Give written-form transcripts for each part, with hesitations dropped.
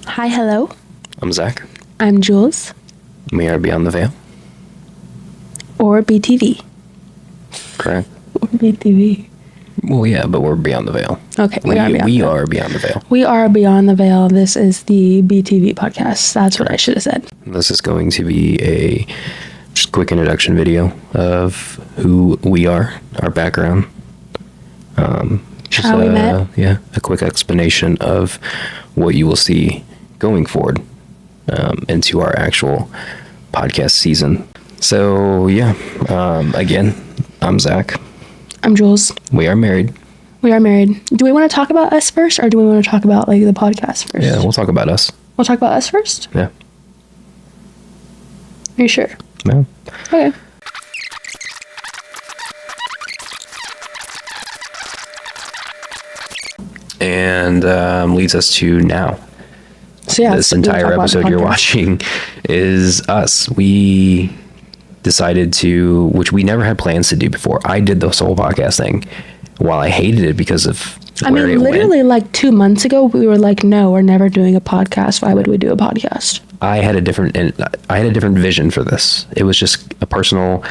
Hi, hello. I'm Zach. I'm Jules. We are Beyond the Veil. Or BTV. Correct. Or BTV. Well, yeah, but we're Beyond the Veil. Okay, we are Beyond the Veil. We are Beyond the Veil. This is the BTV Podcast. That's what I should have said. This is going to be a just quick introduction video of who we are, our background. How we met. Yeah, a quick explanation of what you will see going forward into our actual podcast season. So, yeah, again, I'm Zach. I'm Jules. We are married. We are married. Do we want to talk about us first, or do we want to talk about, like, the podcast first? Yeah, we'll talk about us. We'll talk about us first? Yeah. Are you sure? Yeah. Okay. And leads us to now. So, yeah, this entire episode you're watching is us. We decided to, which we never had plans to do before. I did this whole podcast thing while I hated it because of where it literally went. like 2 months ago, we were like, no, we're never doing a podcast. Why would we do a podcast? I had a different vision for this. It was just a personal,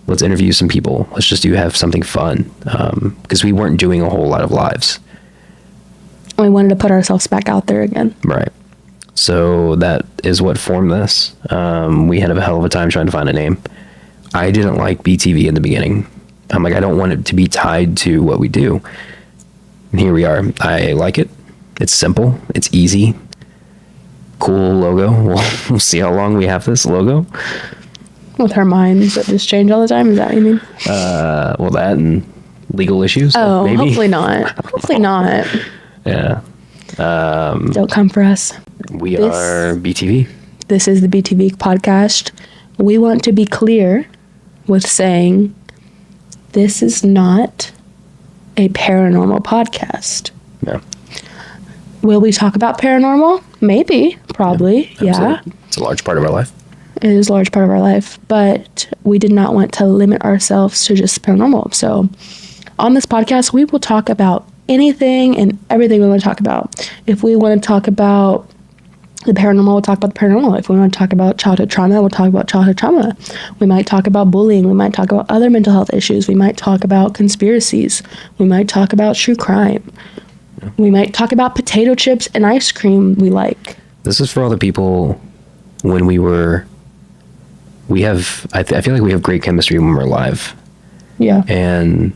let's interview some people. Let's just have something fun. Because we weren't doing a whole lot of lives. We wanted to put ourselves back out there again. Right. So that is what formed this. We had a hell of a time trying to find a name. I didn't like BTV in the beginning. I'm like, I don't want it to be tied to what we do. And here we are. I like it. It's simple. It's easy. Cool logo. We'll see how long we have this logo. With our minds that just change all the time? Is that what you mean? Well, that and legal issues. Oh, maybe. Hopefully not. Hopefully not. Yeah. Don't come for us. We are BTV. This is the BTV Podcast. We want to be clear with saying this is not a paranormal podcast. Yeah. Will we talk about paranormal? Maybe. Probably. Yeah. It's a large part of our life. It is a large part of our life. But we did not want to limit ourselves to just paranormal. So on this podcast, we will talk about anything and everything we want to talk about. If we want to talk about the paranormal, we'll talk about the paranormal. If we want to talk about childhood trauma, we'll talk about childhood trauma. We might talk about bullying. We might talk about other mental health issues. We might talk about conspiracies. We might talk about true crime. Yeah. We might talk about potato chips and ice cream we like. This is for all the people when I feel like we have great chemistry when we're live. Yeah. And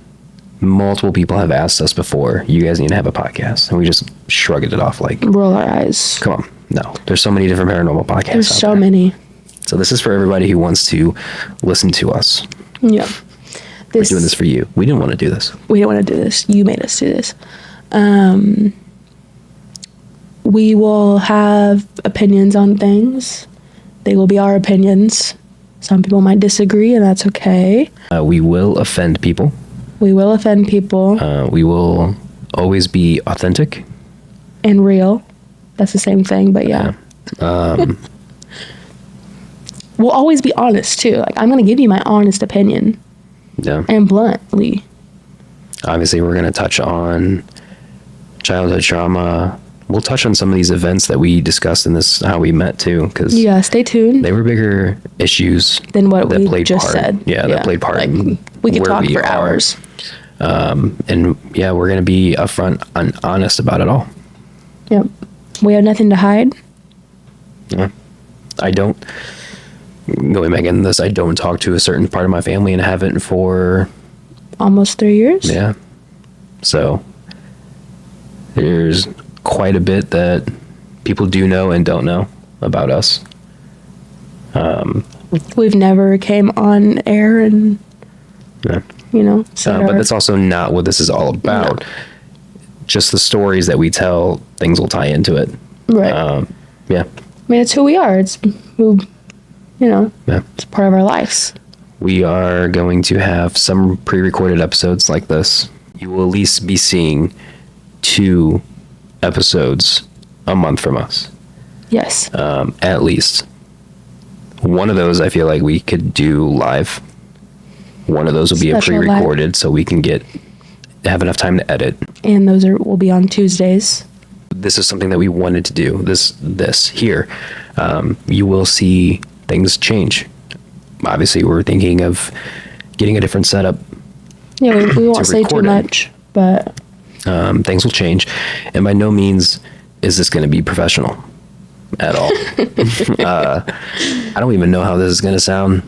multiple people have asked us before, you guys need to have a podcast. And we just shrugged it off like, roll our eyes. Come on. No, there's so many different paranormal podcasts. There's so many. So this is for everybody who wants to listen to us. Yeah. We're doing this for you. We didn't want to do this. We didn't want to do this. You made us do this. We will have opinions on things. They will be our opinions. Some people might disagree, and that's okay. We will offend people. We will offend people. We will always be authentic. And real. That's the same thing, but yeah. We'll always be honest, too. Like, I'm going to give you my honest opinion. Yeah. And bluntly. Obviously, we're going to touch on childhood trauma. We'll touch on some of these events that we discussed in this, how we met, too. Cause yeah, stay tuned. They were bigger issues than what we just said. Yeah, that played part in we could talk for hours. And yeah, we're going to be upfront and honest about it all. Yep. We have nothing to hide. Yeah. Going back into this, I don't talk to a certain part of my family and haven't for almost 3 years. Yeah. So there's quite a bit that people do know and don't know about us. We've never came on air and yeah. But that's also not what this is all about. No. Just the stories that we tell, things will tie into it. Right. Yeah. I mean, it's who we are. It's who, it's part of our lives. We are going to have some pre-recorded episodes like this. You will at least be seeing 2 episodes a month from us. Yes. At least. One of those I feel like we could do live. One of those will be a Special pre-recorded, so we can have enough time to edit. And those will be on Tuesdays. This is something that we wanted to do. This here, you will see things change. Obviously, we're thinking of getting a different setup. Yeah, we won't say too record it. much, but Things will change, and by no means is this going to be professional at all. I don't even know how this is going to sound.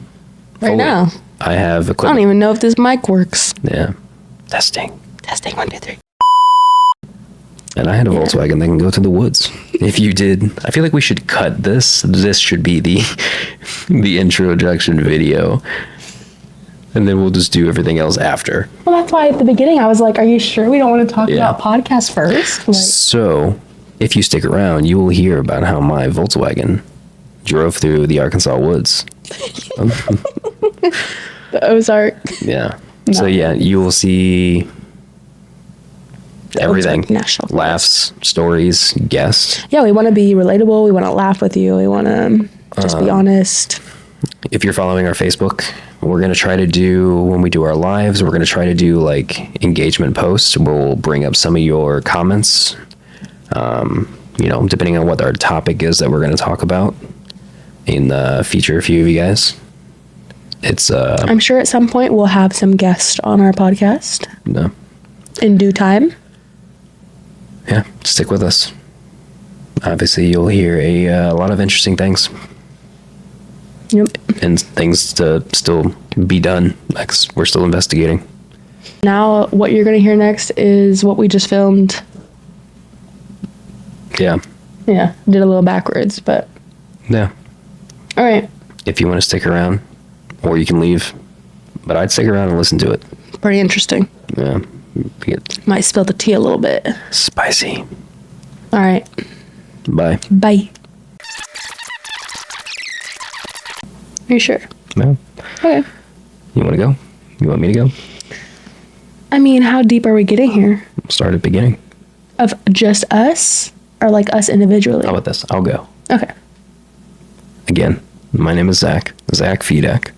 right now, I have I don't equipment. even know if this mic works. Yeah, testing. Testing 1, 2, 3. And I had a Volkswagen that can go to the woods. If you did, I feel like we should cut this. This should be the introduction video. And then we'll just do everything else after. Well, that's why at the beginning I was like, "Are you sure we don't want to talk Yeah. about podcasts first?" Like, So, if you stick around, you will hear about how my Volkswagen drove through the Arkansas woods. the Ozark. Yeah. No. So, yeah, you will see everything. Ozark National Forest. Laughs, stories, guests. Yeah, we want to be relatable. We want to laugh with you. We want to just be honest. If you're following our Facebook, we're going to try to do, when we do our lives, we're going to try to do like engagement posts. We'll bring up some of your comments, depending on what our topic is that we're going to talk about, and feature a few of you guys. It's, I'm sure at some point we'll have some guests on our podcast no. in due time. Yeah, stick with us. Obviously, you'll hear a lot of interesting things. Yep. And things to still be done. Like, we're still investigating. Now, what you're going to hear next is what we just filmed. Yeah. Yeah, did a little backwards, but Yeah. all right. If you want to stick around, or you can leave. But I'd stick around and listen to it. Pretty interesting. Yeah. Get Might spill the tea a little bit. spicy. All right. Bye. Bye. Are you sure? No. Okay. You want to go? You want me to go? I mean, how deep are we getting here? Start at the beginning. Of just us or like us individually? How about this? I'll go. Okay. Again, my name is Zach. Zach Fedek.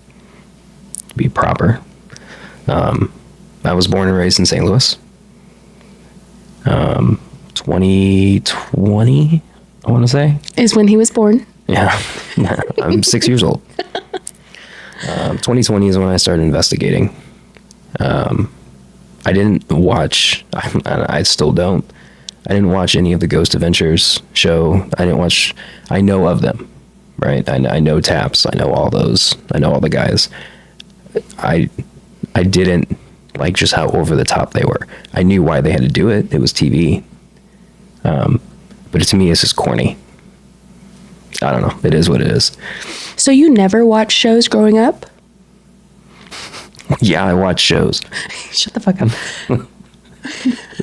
To be proper. I was born and raised in St. Louis. 2020, I want to say. Is when he was born. Yeah. I'm 6 years old. 2020 is when I started investigating. I didn't watch, I still don't. I didn't watch any of the Ghost Adventures show. I know of them, right? I know Taps. I know all those. I know all the guys. I didn't like just how over the top they were. I knew why they had to do it. It was TV. But to me, it's just corny. I don't know. It is what it is. So you never watched shows growing up? Yeah, I watch shows. Shut the fuck up.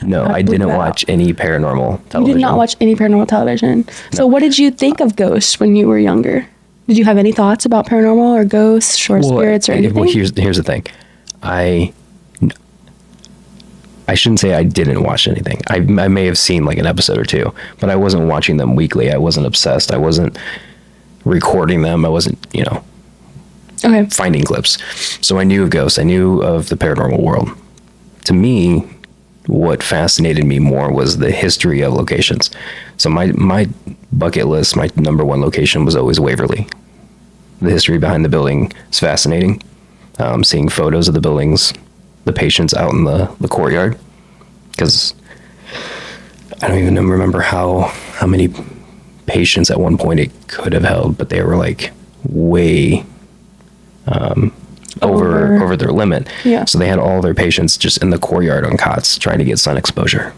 No, I bleep didn't that watch any paranormal You television. did not watch any paranormal television. So what did you think of ghosts when you were younger? Did you have any thoughts about paranormal or ghosts or spirits or anything? Well, here's the thing. I shouldn't say I didn't watch anything. I may have seen like an episode or two, but I wasn't watching them weekly. I wasn't obsessed. I wasn't recording them. I wasn't, Okay. finding clips. So I knew of ghosts. I knew of the paranormal world. To me, what fascinated me more was the history of locations. So my bucket list, my number one location was always Waverly. The history behind the building is fascinating. Seeing photos of the buildings, the patients out in the courtyard, because I don't even remember how many patients at one point it could have held, but they were like way over their limit. Yeah. So they had all their patients just in the courtyard on cots trying to get sun exposure.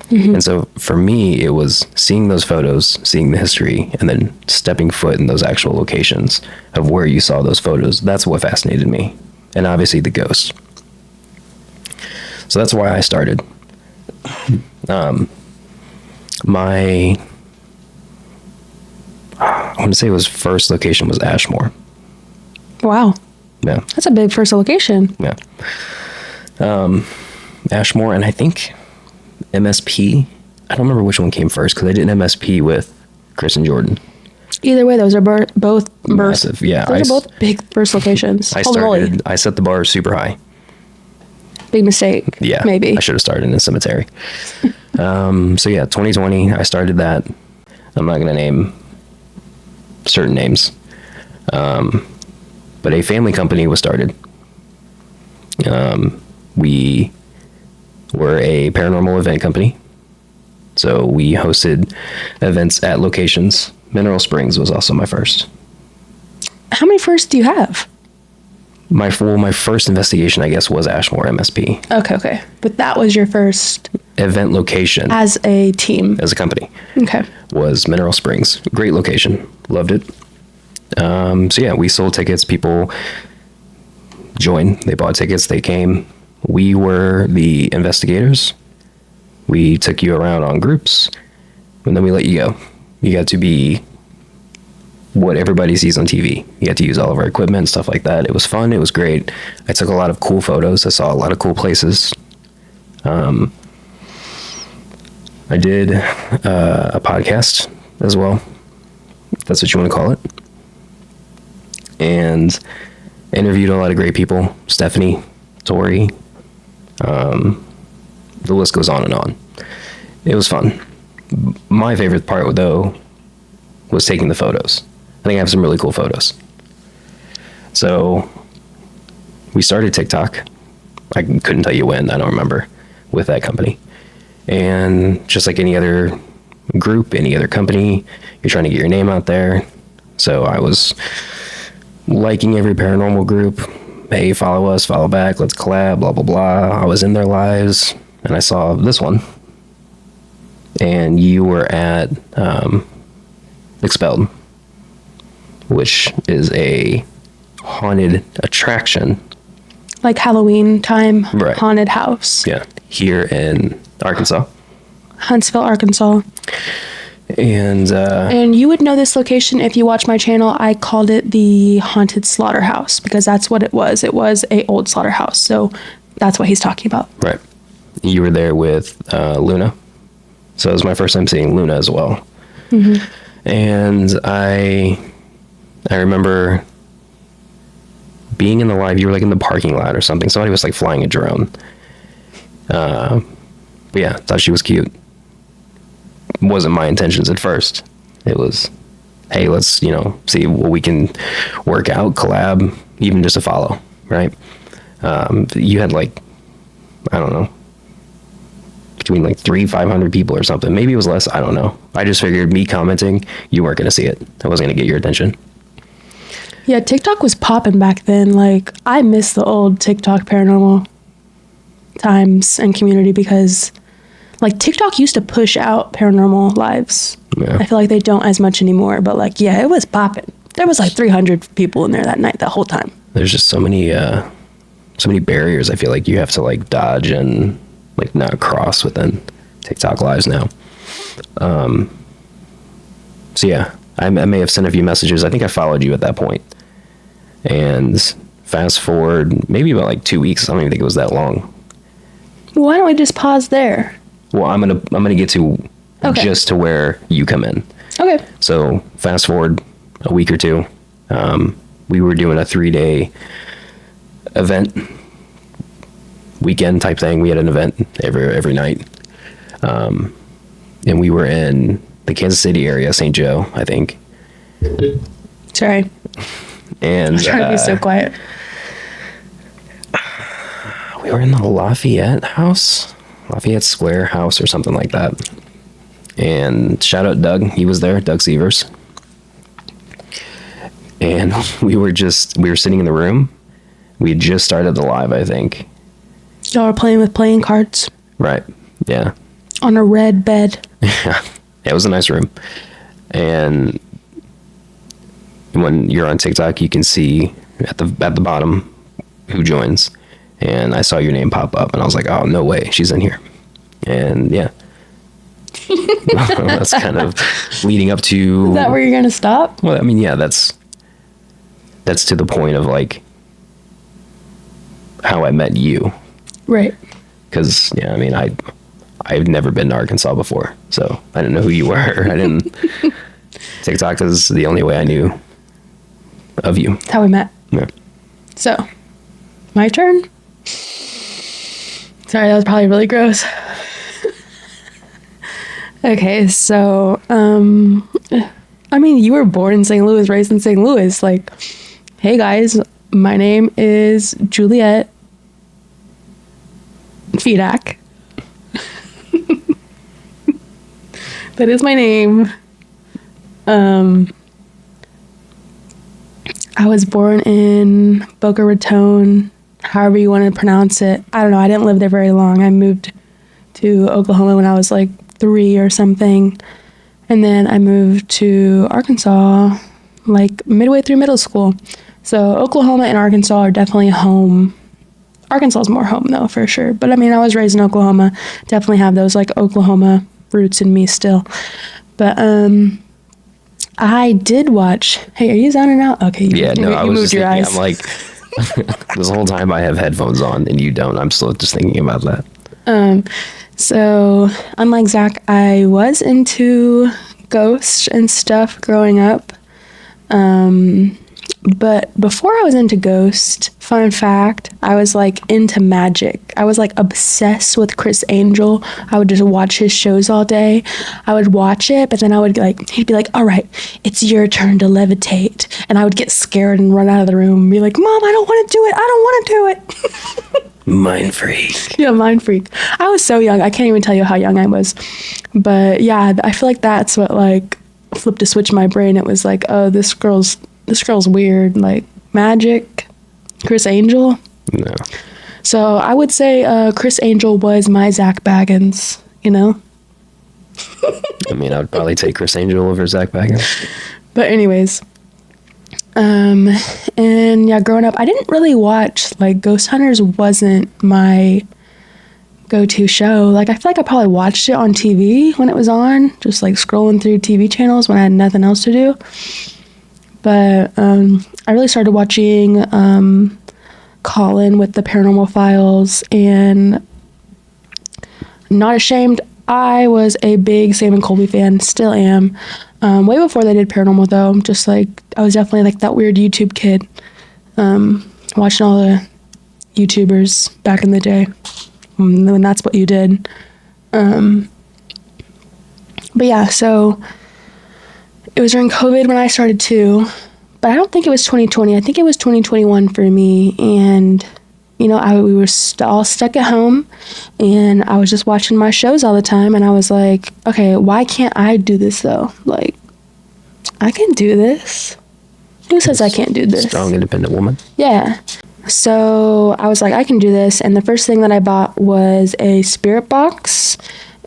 Mm-hmm. And so for me, it was seeing those photos, seeing the history, and then stepping foot in those actual locations of where you saw those photos. That's what fascinated me. And obviously the ghosts. So that's why I started. I want to say it was first location was Ashmore. Wow. Yeah. That's a big first location. Yeah. Ashmore, and I think MSP. I don't remember which one came first because I did an MSP with Chris and Jordan. Either way, those are both Massive, yeah. Those are both big first locations. I set the bar super high. Big mistake. Yeah, maybe I should have started in a cemetery. So yeah, 2020, I started that. I'm not going to name certain names, but a family company was started. We were a paranormal event company, so we hosted events at locations. Mineral Springs was also my first. How many firsts do you have? My first investigation, I guess, was Ashmore MSP. Okay. But that was your first event location. As a team. As a company. Okay. Was Mineral Springs. Great location. Loved it. So yeah, we sold tickets. People joined. They bought tickets. They came. We were the investigators. We took you around on groups, and then we let you go. You got to be what everybody sees on TV. You got to use all of our equipment and stuff like that. It was fun. It was great. I took a lot of cool photos. I saw a lot of cool places. I did a podcast as well. If that's what you want to call it. And interviewed a lot of great people. Stephanie, Tori. The list goes on and on. It was fun. My favorite part, though, was taking the photos. I think I have some really cool photos. So we started TikTok. I couldn't tell you when. I don't remember. With that company. And just like any other group, any other company, you're trying to get your name out there. So I was liking every paranormal group. Hey, follow us, follow back, let's collab, blah, blah, blah. I was in their lives, and I saw this one. And you were at Expelled, which is a haunted attraction. Like Halloween time, right. Haunted house. Yeah, here in Arkansas. Huntsville, Arkansas. And you would know this location if you watch my channel. I called it the Haunted Slaughterhouse because that's what it was. It was a old slaughterhouse. So that's what he's talking about. Right. You were there with Luna. So it was my first time seeing Luna as well. Mm-hmm. And I remember being in the live. You were like in the parking lot or something. Somebody was like flying a drone. But yeah, thought she was cute. Wasn't my intentions at first. It was, hey, let's, see what we can work out, collab, even just to follow, right? You had like, I don't know, between like 300-500 people or something. Maybe it was less. I don't know. I just figured me commenting, you weren't going to see it. I wasn't going to get your attention. Yeah, TikTok was popping back then. Like, I miss the old TikTok paranormal times and community because like TikTok used to push out paranormal lives. Yeah. I feel like they don't as much anymore, but like, yeah, it was popping. There was like 300 people in there that night, that whole time. There's just so many barriers. I feel like you have to like dodge and like not cross within TikTok lives now. So yeah, I may have sent a few messages. I think I followed you at that point. And fast forward maybe about like 2 weeks. I don't even think it was that long. Well, why don't we just pause there? Well, I'm gonna get to just to where you come in. Okay. So fast forward a week or two, we were doing a 3-day event, weekend type thing. We had an event every night, and we were in the Kansas City area, St. Joe, I think. Sorry. And I'm trying to be so quiet. We were in the Lafayette Square house or something like that. And shout out Doug. He was there, Doug Sievers. And we were sitting in the room. We had just started the live, I think. Y'all were playing with playing cards. Right. Yeah. On a red bed. Yeah. It was a nice room. And when you're on TikTok, you can see at the bottom who joins. And I saw your name pop up, and I was like, oh, no way, she's in here. And yeah. That's kind of leading up to... Is that where you're going to stop? Well, I mean, yeah, that's to the point of, like, how I met you. Right. Because, yeah, I mean, I've never been to Arkansas before, so I didn't know who you were. I didn't. TikTok is the only way I knew of you. That's how we met. Yeah. So, my turn. Sorry, that was probably really gross. Okay, so, I mean, you were born in St. Louis, raised in St. Louis. Like, hey guys, my name is Juliet Fedak. That is my name. I was born in Boca Raton, however you want to pronounce it. I don't know. I didn't live there very long. I moved to Oklahoma when I was like 3 or something. And then I moved to Arkansas like midway through middle school. So Oklahoma and Arkansas are definitely home. Arkansas is more home though, for sure. But I mean, I was raised in Oklahoma. Definitely have those like Oklahoma roots in me still. But I did watch. Hey, are you zoning out? Okay. I was moved just your thinking, eyes. I'm like, this whole time I have headphones on and you don't. I'm still just thinking about that. So unlike Zach, I was into ghosts and stuff growing up. But before I was into ghosts, fun fact, I was like into magic. I was like obsessed with Chris Angel. I would just watch his shows all day. I would watch it, but then I would like, he'd be like, all right, it's your turn to levitate. And I would get scared and run out of the room and be like, Mom, I don't want to do it. I don't want to do it. Mind freak. Yeah, mind freak. I was so young. I can't even tell you how young I was. But yeah, I feel like that's what like flipped a switch in my brain. It was like, oh, this girl's weird. Like magic, Chris Angel. No. So I would say Chris Angel was my Zach Baggins, you know? I mean, I would probably take Chris Angel over Zach Baggins. But anyways, and yeah, growing up, I didn't really watch, like, Ghost Hunters wasn't my go-to show. Like, I feel like I probably watched it on TV when it was on, just like scrolling through TV channels when I had nothing else to do. But I really started watching Colin with the Paranormal Files, and not ashamed, I was a big Sam and Colby fan, still am. Way before they did Paranormal though, just like, I was definitely like that weird YouTube kid, watching all the YouTubers back in the day, when that's what you did. But yeah, so it was during COVID when I started too, but I don't think it was 2020. I think it was 2021 for me. And, you know, we were all stuck at home, and I was just watching my shows all the time. And I was like, okay, why can't I do this though? Like, I can do this. Who says I can't do this? Strong, independent woman. Yeah. So I was like, I can do this. And the first thing that I bought was a spirit box.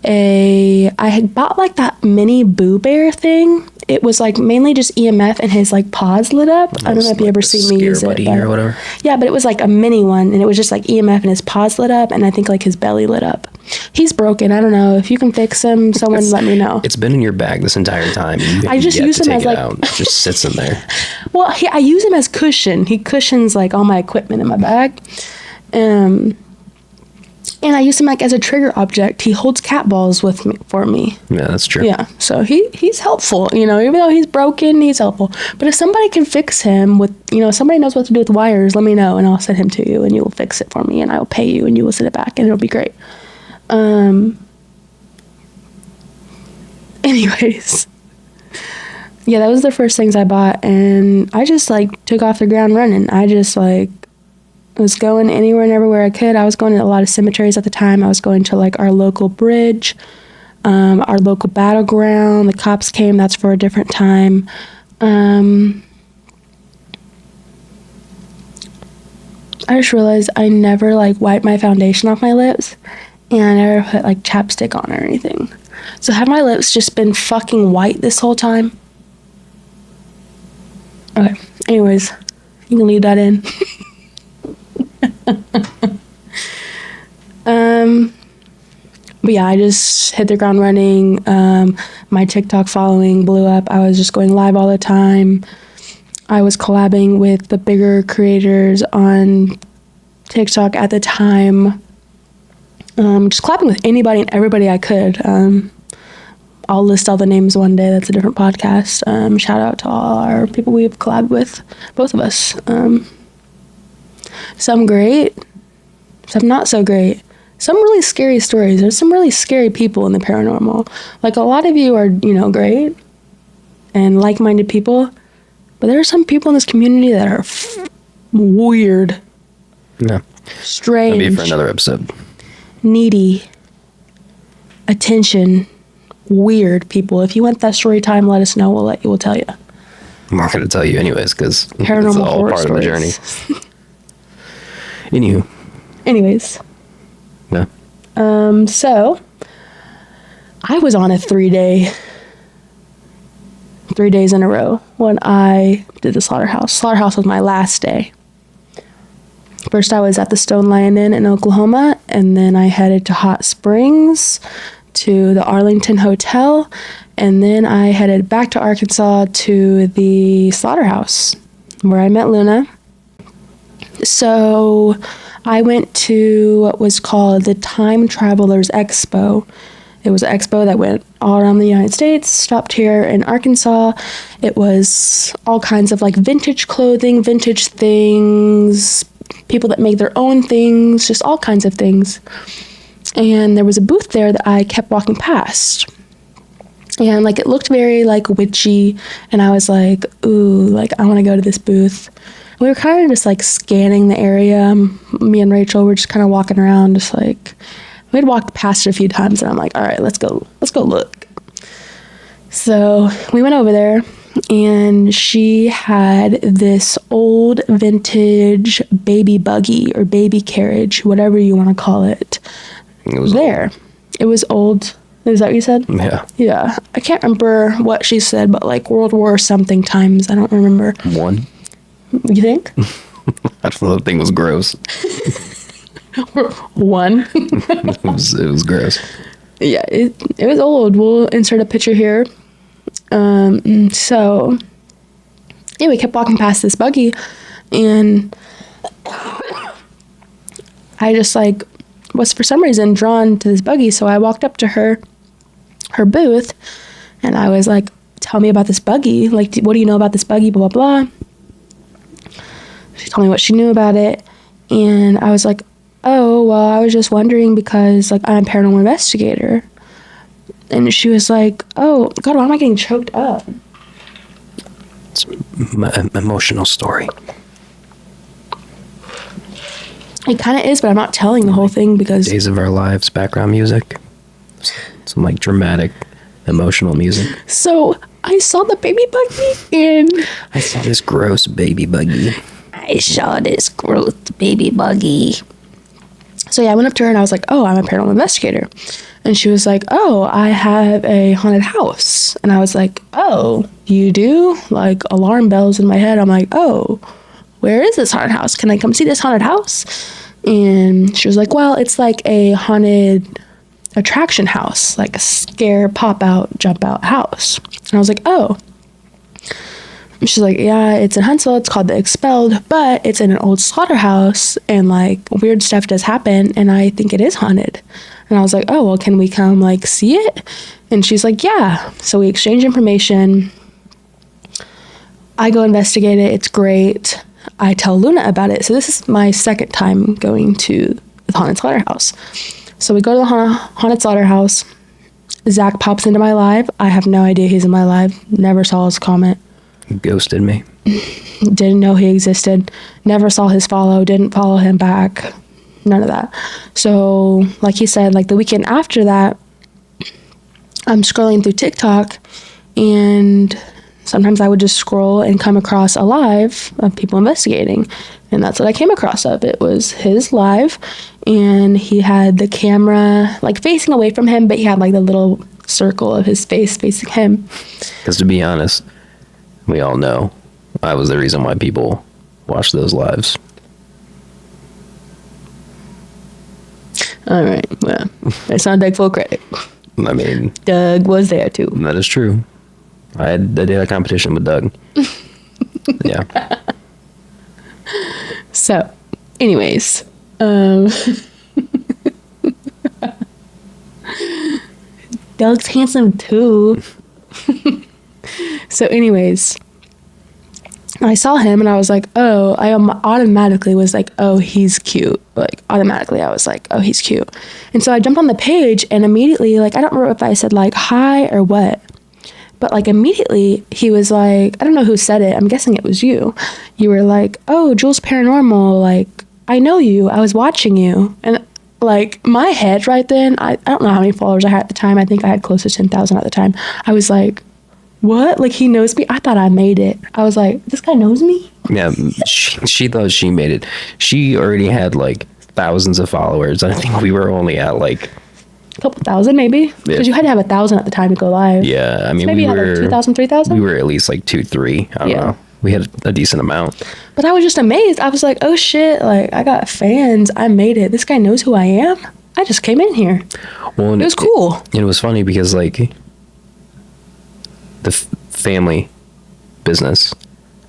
I had bought like that mini Boo Bear thing. It was like mainly just EMF, and his like paws lit up. I don't know if you ever seen me use it. Or whatever. Yeah, but it was like a mini one, and it was just like EMF, and his paws lit up, and I think like his belly lit up. He's broken. I don't know if you can fix him. Someone let me know. It's been in your bag this entire time. I just use him as like it just sits in there. Well, I use him as cushion. He cushions like all my equipment in my bag. And I use him like as a trigger object. He holds cat balls for me. Yeah, that's true. Yeah, so he's helpful. You know, even though he's broken, he's helpful. But if somebody can fix him with, you know, somebody knows what to do with wires, let me know, and I'll send him to you, and you will fix it for me, and I will pay you, and you will send it back, and it'll be great. Anyways, yeah, that was the first things I bought, and I just like took off the ground running. I just like was going anywhere and everywhere I could. I was going to a lot of cemeteries at the time. I was going to like our local bridge, our local battleground. The cops came. That's for a different time. I just realized I never like wiped my foundation off my lips, and I never put like chapstick on or anything. So have my lips just been fucking white this whole time? Okay. Anyways, you can leave that in. But yeah, I just hit the ground running. My TikTok following blew up. I was just going live all the time. I was collabing with the bigger creators on TikTok at the time. Just collabing with anybody and everybody I could. I'll list all the names one day. That's a different podcast. Shout out to all our people we've collabed with, both of us. Some great, some not so great. Some really scary stories. There's some really scary people in the paranormal. Like, a lot of you are, great and like-minded people, but there are some people in this community that are weird. Yeah. Strange. That'd be for another episode. Needy. Attention. Weird people. If you want that story time, let us know. We'll tell you. I'm not going to tell you anyways, because it's Paranormal all horror part stories. of the journey. Anywho. Anyways. Yeah. So I was on a 3 days in a row when I did the slaughterhouse. Slaughterhouse was my last day. First, I was at the Stone Lion Inn in Oklahoma, and then I headed to Hot Springs to the Arlington Hotel, and then I headed back to Arkansas to the slaughterhouse where I met Luna. So I went to what was called the Time Travelers Expo. It was an expo that went all around the United States, stopped here in Arkansas. It was all kinds of like vintage clothing, vintage things, people that make their own things, just all kinds of things. And there was a booth there that I kept walking past. And like, it looked very like witchy, and I was like, ooh, like I want to go to this booth. We were kind of just like scanning the area. Me and Rachel were just kind of walking around, just like, we'd walked past it a few times, and I'm like, all right, let's go look. So we went over there, and she had this old vintage baby buggy or baby carriage, whatever you want to call it. It was there. old. It was old. Is that what you said? Yeah. Yeah. I can't remember what she said, but like World War something times. I don't remember. One. You think? I don't know. The thing was gross. One. it was gross. Yeah, it was old. We'll insert a picture here. So yeah, we kept walking past this buggy, and I just like was for some reason drawn to this buggy. So I walked up to her booth, and I was like, tell me about this buggy. Like, what do you know about this buggy? Blah, blah, blah. She told me what she knew about it. And I was like, oh, well, I was just wondering because like I'm a paranormal investigator. And she was like, oh God, why am I getting choked up? It's an emotional story. It kind of is, but I'm not telling the whole thing because Days of Our Lives background music. Some like dramatic, emotional music. So I saw the baby buggy, and I saw this gross baby buggy. I saw this gross baby buggy. So yeah, I went up to her and I was like, oh, I'm a paranormal investigator. And she was like, oh, I have a haunted house. And I was like, oh, you do? Like alarm bells in my head. I'm like, oh, where is this haunted house? Can I come see this haunted house? And she was like, well, it's like a haunted attraction house, like a scare, pop out, jump out house. And I was like, oh. And she's like, yeah, it's in Huntsville. It's called the Expelled, but it's in an old slaughterhouse, and like weird stuff does happen, and I think it is haunted. And I was like, oh, well, can we come like see it? And she's like, yeah. So we exchange information. I go investigate it. It's great. I tell Luna about it. So this is my second time going to the haunted slaughterhouse. So we go to the haunted slaughterhouse. Zach pops into my live. I have no idea he's in my live. Never saw his comment. He ghosted me. Didn't know he existed. Never saw his follow. Didn't follow him back. None of that. So like he said, like the weekend after that, I'm scrolling through TikTok, and sometimes I would just scroll and come across a live of people investigating. And that's what I came across of. It was his live, and he had the camera like facing away from him, but he had like the little circle of his face facing him. Because to be honest, we all know I was the reason why people watch those lives. All right. Well, it's not Doug full credit. I mean, Doug was there too. that is true. I did a competition with Doug. Yeah. So, anyways, That looks handsome too. So anyways, I saw him and I was like, oh, I automatically was like, oh, he's cute. Like automatically I was like, oh, he's cute. And so I jumped on the page and immediately, like, I don't remember if I said like hi or what, but like immediately he was like, I don't know who said it. I'm guessing it was you. You were like, oh, Jules Paranormal. Like, I know you. I was watching you. And like my head right then, I don't know how many followers I had at the time. I think I had close to 10,000 at the time. I was like, what? Like, he knows me? I thought I made it. I was like, this guy knows me? Yeah, she thought she made it. She already had like thousands of followers. I think we were only at like a couple thousand, maybe, because you had to have 1,000 at the time to go live. Yeah, I mean, so maybe we you had were like 2,000, 3,000. We were at least like 2, 3. I don't know. We had a decent amount. But I was just amazed. I was like, oh shit! Like, I got fans. I made it. This guy knows who I am. I just came in here. Well, it was cool. It was funny because like the family business,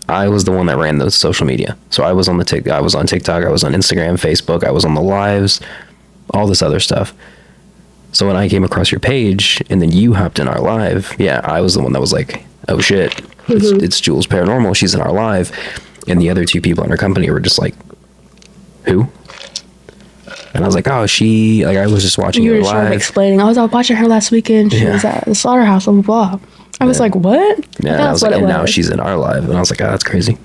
I was the one that ran the social media. So I was on I was on TikTok, I was on Instagram, Facebook, I was on the lives, all this other stuff. So when I came across your page and then you hopped in our live, yeah, I was the one that was like, oh shit, it's Jules Paranormal, she's in our live. And the other 2 people in our company were just like, who? And I was like, oh, she, like, I was just watching her live. You were explaining. I was watching her last weekend. She was at the slaughterhouse, blah, blah, blah. I was like, what? Yeah, and I was like, and now she's in our live. And I was like, oh, that's crazy.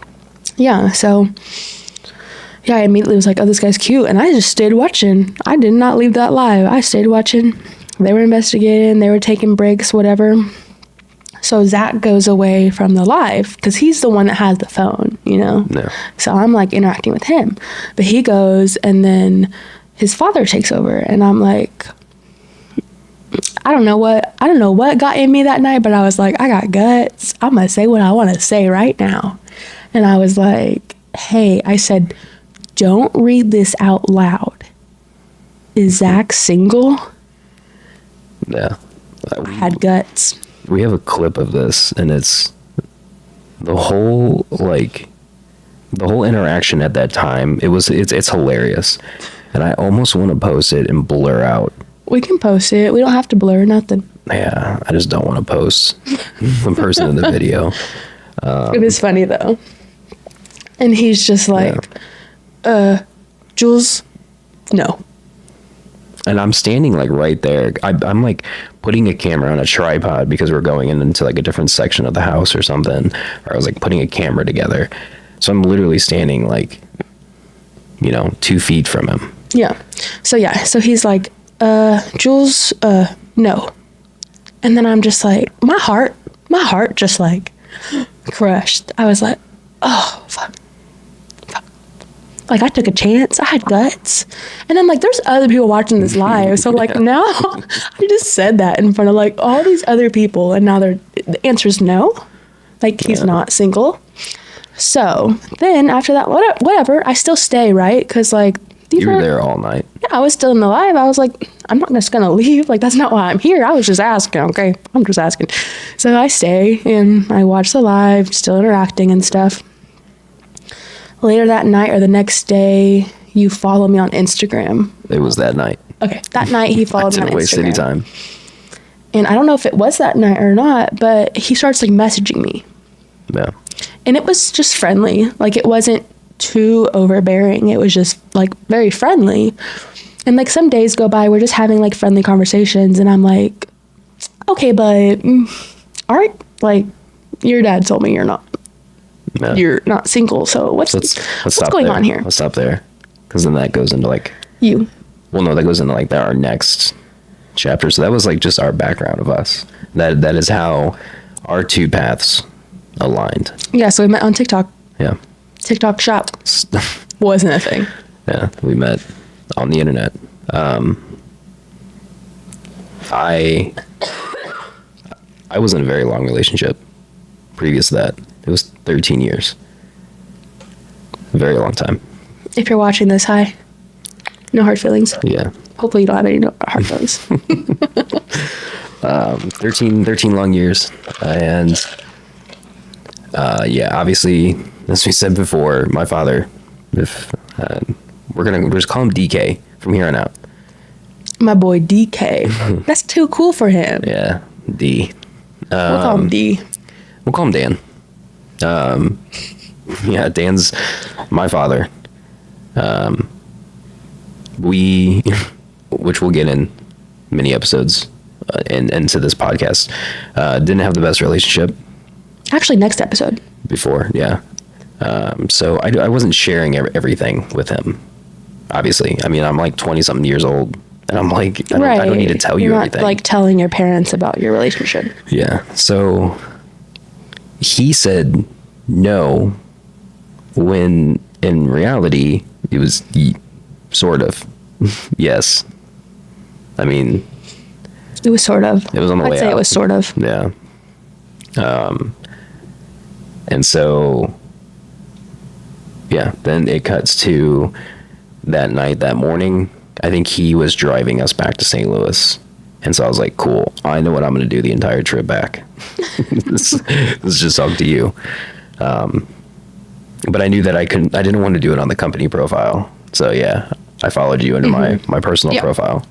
Yeah, so, yeah, I immediately was like, oh, this guy's cute. And I just stayed watching. I did not leave that live. I stayed watching. They were investigating. They were taking breaks, whatever. So Zach goes away from the live because he's the one that has the phone, you know? No. So I'm like interacting with him. But he goes and then his father takes over. And I'm like, I don't know what got in me that night, but I was like, I got guts. I'm going to say what I want to say right now. And I was like, hey, I said, don't read this out loud. Is Zach single? Yeah. I had guts. We have a clip of this, and it's the whole interaction at that time. It's hilarious. And I almost want to post it and blur out. We can post it. We don't have to blur nothing. Yeah, I just don't want to post the person in the video. It was funny though. And he's just like, Jules, no. And I'm standing like right there. I'm like putting a camera on a tripod because we're going into like a different section of the house or something. Or I was like putting a camera together. So I'm literally standing like, 2 feet from him. Yeah. So he's like, Jules, no. And then I'm just like, my heart just like crushed. I was like, oh, fuck. Like, I took a chance. I had guts. And then, like, there's other people watching this live. So, like, now I just said that in front of, like, all these other people. And now the answer is no. Like, he's not single. So, then after that, whatever, I still stay, right? Because, like, you were there all night. Yeah, I was still in the live. I was like, I'm not just going to leave. Like, that's not why I'm here. I was just asking, okay? I'm just asking. So, I stay, and I watch the live, still interacting and stuff. Later that night or the next day, you follow me on Instagram. It was that night. Okay, that night he followed me on Instagram. I didn't waste any time. And I don't know if it was that night or not, but he starts like messaging me. Yeah. And it was just friendly. Like, it wasn't too overbearing. It was just like very friendly. And like some days go by, we're just having like friendly conversations, and I'm like, okay, but all right, like, your dad told me you're not. Yeah. You're not single, so what's going on here? Let's stop there, because then that goes into like you. Well, no, that goes into like our next chapter. So that was like just our background of us. That is how our 2 paths aligned. Yeah, so we met on TikTok. Yeah. TikTok shop wasn't a thing. Yeah, we met on the internet. I was in a very long relationship previous to that. It was 13 years. A very long time. If you're watching this, hi. No hard feelings. Yeah. Hopefully you don't have any hard feelings. 13 long years. And yeah, obviously, as we said before, my father, if we're just call him DK from here on out. My boy DK. That's too cool for him. Yeah, D. We'll call him D. We'll call him Dan. Yeah, Dan's my father. Which we'll get in many episodes into this podcast, didn't have the best relationship. Actually, next episode. Before, yeah. So I wasn't sharing everything with him. Obviously, I mean, I'm like 20-something years old, and I'm like, I don't need to tell you everything. Not like telling your parents about your relationship. Yeah. So he said no, when in reality it was sort of yes. I mean, it was sort of. It was on the way out. I'd say it was sort of. Yeah. And so, yeah, then it cuts to that night, that morning. I think he was driving us back to St. Louis. And so I was like, cool, I know what I'm going to do the entire trip back. This is just up to you. But I knew that I didn't want to do it on the company profile. So yeah, I followed you into my personal profile.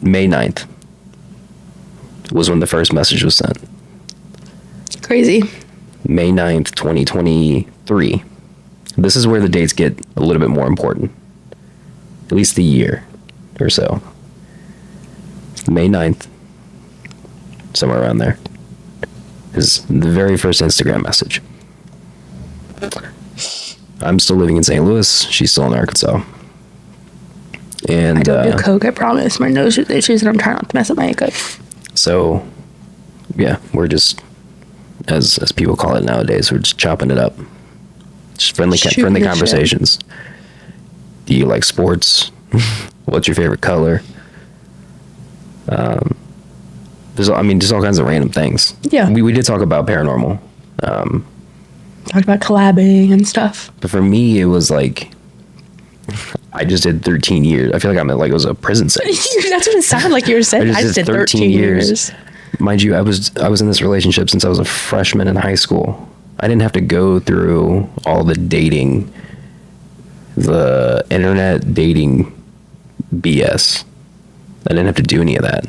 May 9th was when the first message was sent. Crazy. May 9th, 2023. This is where the dates get a little bit more important. At least the year or so. May 9th, somewhere around there, is the very first Instagram message. I'm still living in St. Louis. She's still in Arkansas. And I don't do coke, I promise. My nose is issues and I'm trying not to mess up my makeup. So, yeah, we're just, as people call it nowadays, we're just chopping it up. Just friendly conversations. Do you like sports? What's your favorite color? Just all kinds of random things. Yeah. We did talk about paranormal. Talked about collabing and stuff. But for me, it was like, I just did 13 years. I feel like it was a prison sentence. That's what it sounded like you were saying. I just did 13 years. Mind you, I was in this relationship since I was a freshman in high school. I didn't have to go through all the dating, the internet dating BS. I didn't have to do any of that.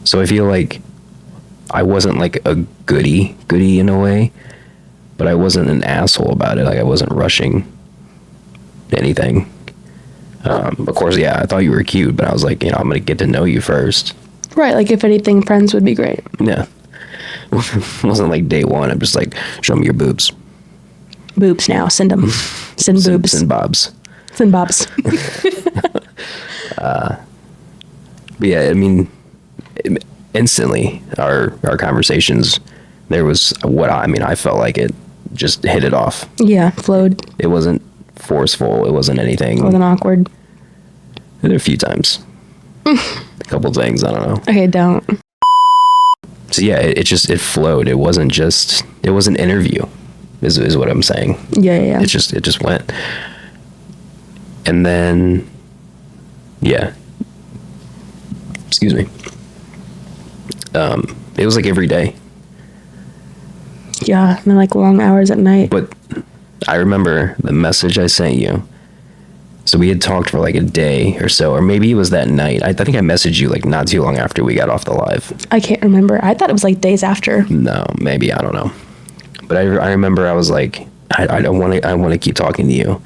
So I feel like I wasn't like a goody in a way, but I wasn't an asshole about it. Like I wasn't rushing anything. Of course, yeah, I thought you were cute, but I was like, I'm going to get to know you first. Right. Like if anything, friends would be great. Yeah. It wasn't like day one. I'm just like, show me your boobs. Boobs now. Send them. Send boobs. Send bobs. Send bobs. But yeah, I mean, instantly our conversations, there was I felt like it just hit it off. Yeah, flowed. It wasn't forceful. It wasn't anything. It wasn't awkward. There were a few times. A couple things, I don't know. Okay, don't. So yeah, it flowed. It wasn't an interview, is what I'm saying. Yeah. It just went. And then, yeah. Excuse me. It was like every day. Yeah, and then like long hours at night. But I remember the message I sent you. So we had talked for like a day or so, or maybe it was that night. I think I messaged you like not too long after we got off the live. I can't remember. I thought it was like days after. No, maybe, I don't know. But I remember I was like, I want to keep talking to you.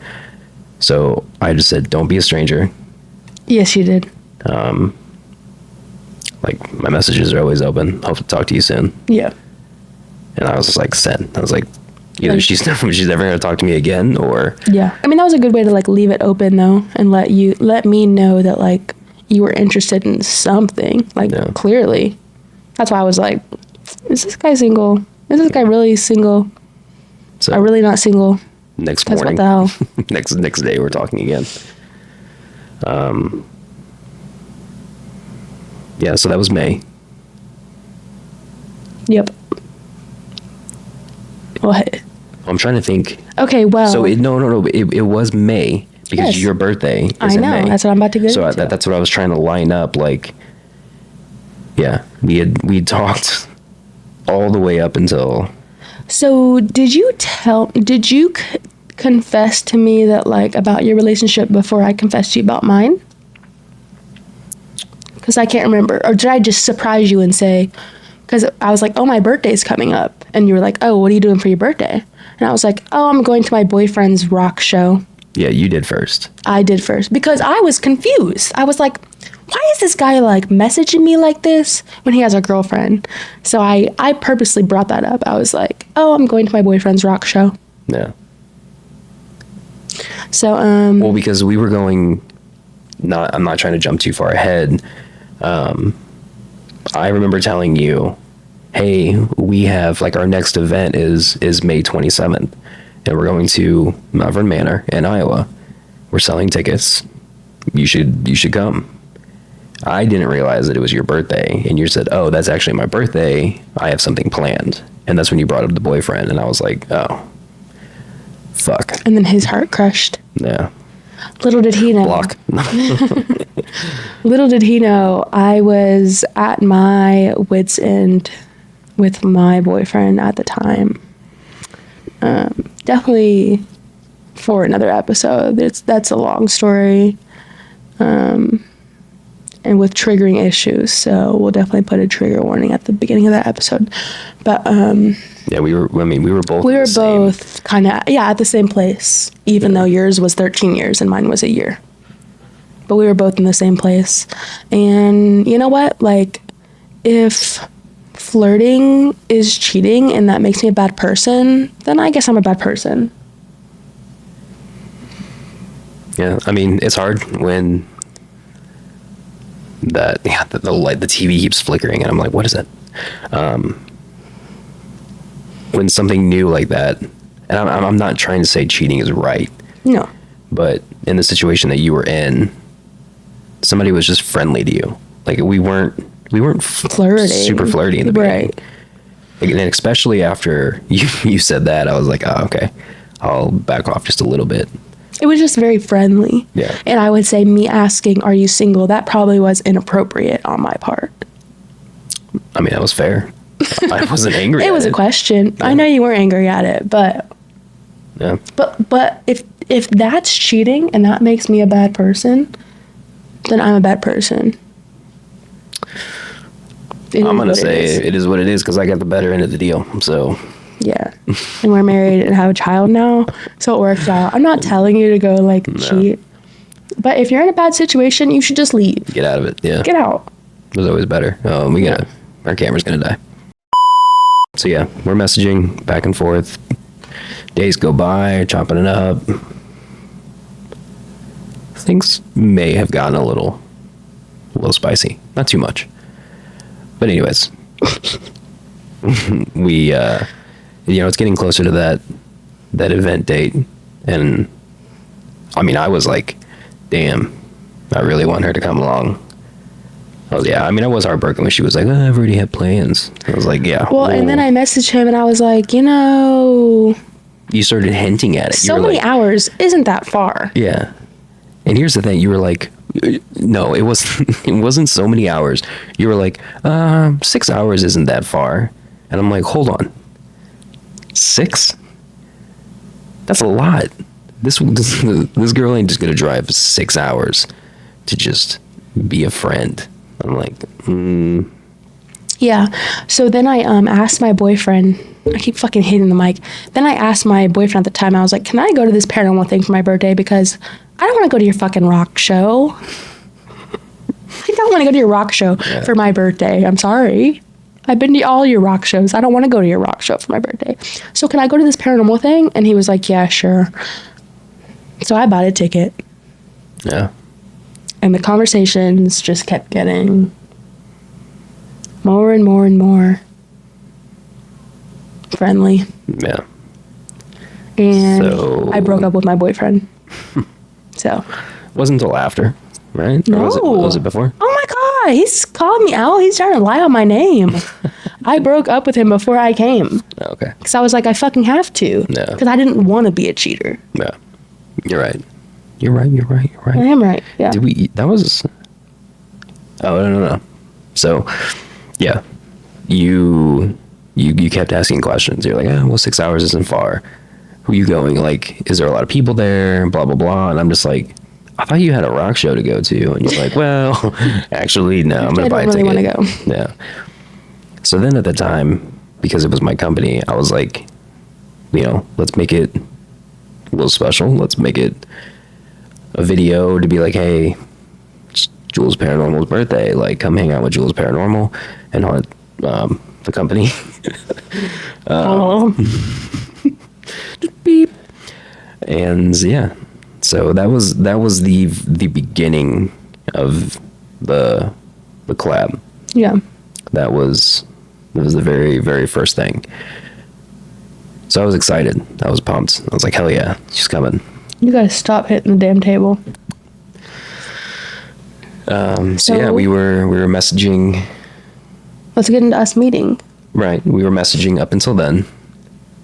So I just said, don't be a stranger. Yes, you did. Like my messages are always open. Hope to talk to you soon. Yeah. And I was just like, send. I was like, either she's never going to talk to me again, or yeah. I mean, that was a good way to like leave it open though, and let me know that like you were interested in something, like clearly. That's why I was like, is this guy single? Is this guy really single? So I'm really not single. Next morning. What the hell? next day we're talking again. Yeah, so that was May. Yep. What? I'm trying to think. Okay, well. So no. It was May because your birthday is in May. That's what I'm about to get so into. That's what I was trying to line up. Like, yeah, we talked all the way up until. So did you confess to me that, like, about your relationship before I confessed to you about mine? Because I can't remember. Or did I just surprise you and say, because I was like, oh, my birthday's coming up. And you were like, oh, what are you doing for your birthday? And I was like, oh, I'm going to my boyfriend's rock show. Yeah, you did first. I did first because I was confused. I was like, why is this guy like messaging me like this when he has a girlfriend? So I purposely brought that up. I was like, oh, I'm going to my boyfriend's rock show. Yeah. So, well, because we were going, I'm not trying to jump too far ahead. I remember telling you, hey, we have, like, our next event is May 27th, and we're going to Malvern Manor in Iowa. We're selling tickets. You should come. I didn't realize that it was your birthday, and you said, oh, that's actually my birthday. I have something planned. And that's when you brought up the boyfriend, and I was like, oh, fuck. And then his heart crushed. Yeah. Little did he know. Block. Little did he know I was at my wit's end with my boyfriend at the time. Definitely for another episode. That's a long story. And with triggering issues. So we'll definitely put a trigger warning at the beginning of that episode. But yeah, we were both. We were both kind of at the same place, even though yours was 13 years and mine was a year. But we were both in the same place. And you know what? Like, if flirting is cheating and that makes me a bad person, then I guess I'm a bad person. Yeah, I mean, it's hard when the light, the TV keeps flickering, and I'm like, what is it? When something new like that, and I'm not trying to say cheating is right. No. But in the situation that you were in, somebody was just friendly to you. Like, we weren't flirting, super flirty in the beginning. Right. And especially after you said that, I was like, oh, okay, I'll back off just a little bit. It was just very friendly. Yeah. And I would say me asking, are you single? That probably was inappropriate on my part. I mean, that was fair. I wasn't angry. It was a question. Yeah. I know you weren't angry at it, but yeah. But if that's cheating and that makes me a bad person, then I'm a bad person. I'm gonna say it is what it is because I got the better end of the deal. So yeah, and we're married and have a child now, so it works out. I'm not telling you to go cheat, but if you're in a bad situation, you should just leave. Get out of it. Yeah, get out. It was always better. Our camera's gonna die. So yeah, we're messaging back and forth. Days go by, chopping it up. Things may have gotten a little spicy. Not too much. But anyways, we, it's getting closer to that event date. And I mean, I was like, damn, I really want her to come along. Oh yeah, I mean, I was heartbroken when she was like, oh, I've already had plans. I was like, yeah. Well, and then I messaged him and I was like, you started hinting at it. So many hours isn't that far. Yeah. And here's the thing, you were like, no, it wasn't so many hours. You were like, 6 hours isn't that far. And I'm like, hold on. 6? That's a lot. This girl ain't just gonna drive 6 hours to just be a friend. I'm like, Yeah. So then I asked my boyfriend, I keep fucking hitting the mic. Then I asked my boyfriend at the time, I was like, can I go to this paranormal thing for my birthday? Because I don't want to go to your fucking rock show. I don't want to go to your rock show for my birthday. I'm sorry. I've been to all your rock shows. I don't want to go to your rock show for my birthday. So can I go to this paranormal thing? And he was like, yeah, sure. So I bought a ticket. Yeah. And the conversations just kept getting more and more and more friendly. Yeah. And I broke up with my boyfriend. So. Wasn't until after, right? No. Or was it before? Oh my God. He's calling me out. He's trying to lie on my name. I broke up with him before I came. Okay. Because I was like, I fucking have to. Yeah. Because I didn't want to be a cheater. Yeah. You're right. You're right. I am right. Yeah. Did we? That was. Oh no. So, yeah, you kept asking questions. You're like, 6 hours isn't far. who you going? Like, is there a lot of people there? Blah, blah, blah. And I'm just like, I thought you had a rock show to go to. And you're like, well, actually, no, I'm going to buy a ticket. I don't really want to go. Yeah. So then at the time, because it was my company, I was like, you know, let's make it a little special. Let's make it a video to be like, hey, it's Jules Paranormal's birthday. Like, come hang out with Jules Paranormal and haunt the company. Beep. And yeah, so that was the beginning of the collab. Yeah, that was the very, very first thing. So I was excited. I was pumped. I was like, hell yeah, she's coming. You gotta stop hitting the damn table. So yeah, we were messaging. Let's get into us meeting. Right, we were messaging up until then.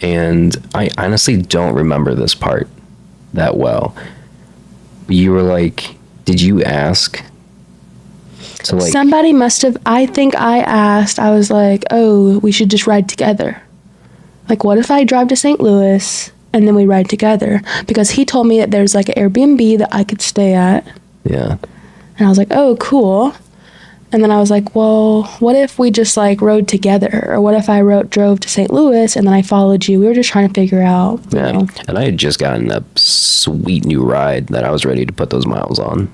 And I honestly don't remember this part that well. You were like, did you ask to like... Somebody must have... I think I asked. I was like, oh, we should just ride together. Like, what if I drive to St. Louis and then we ride together? Because he told me that there's like an Airbnb that I could stay at. Yeah. And I was like, oh, cool. And then I was like, well, what if we just like rode together? Or what if I drove to St. Louis and then I followed you? We were just trying to figure out. You know. And I had just gotten a sweet new ride that I was ready to put those miles on.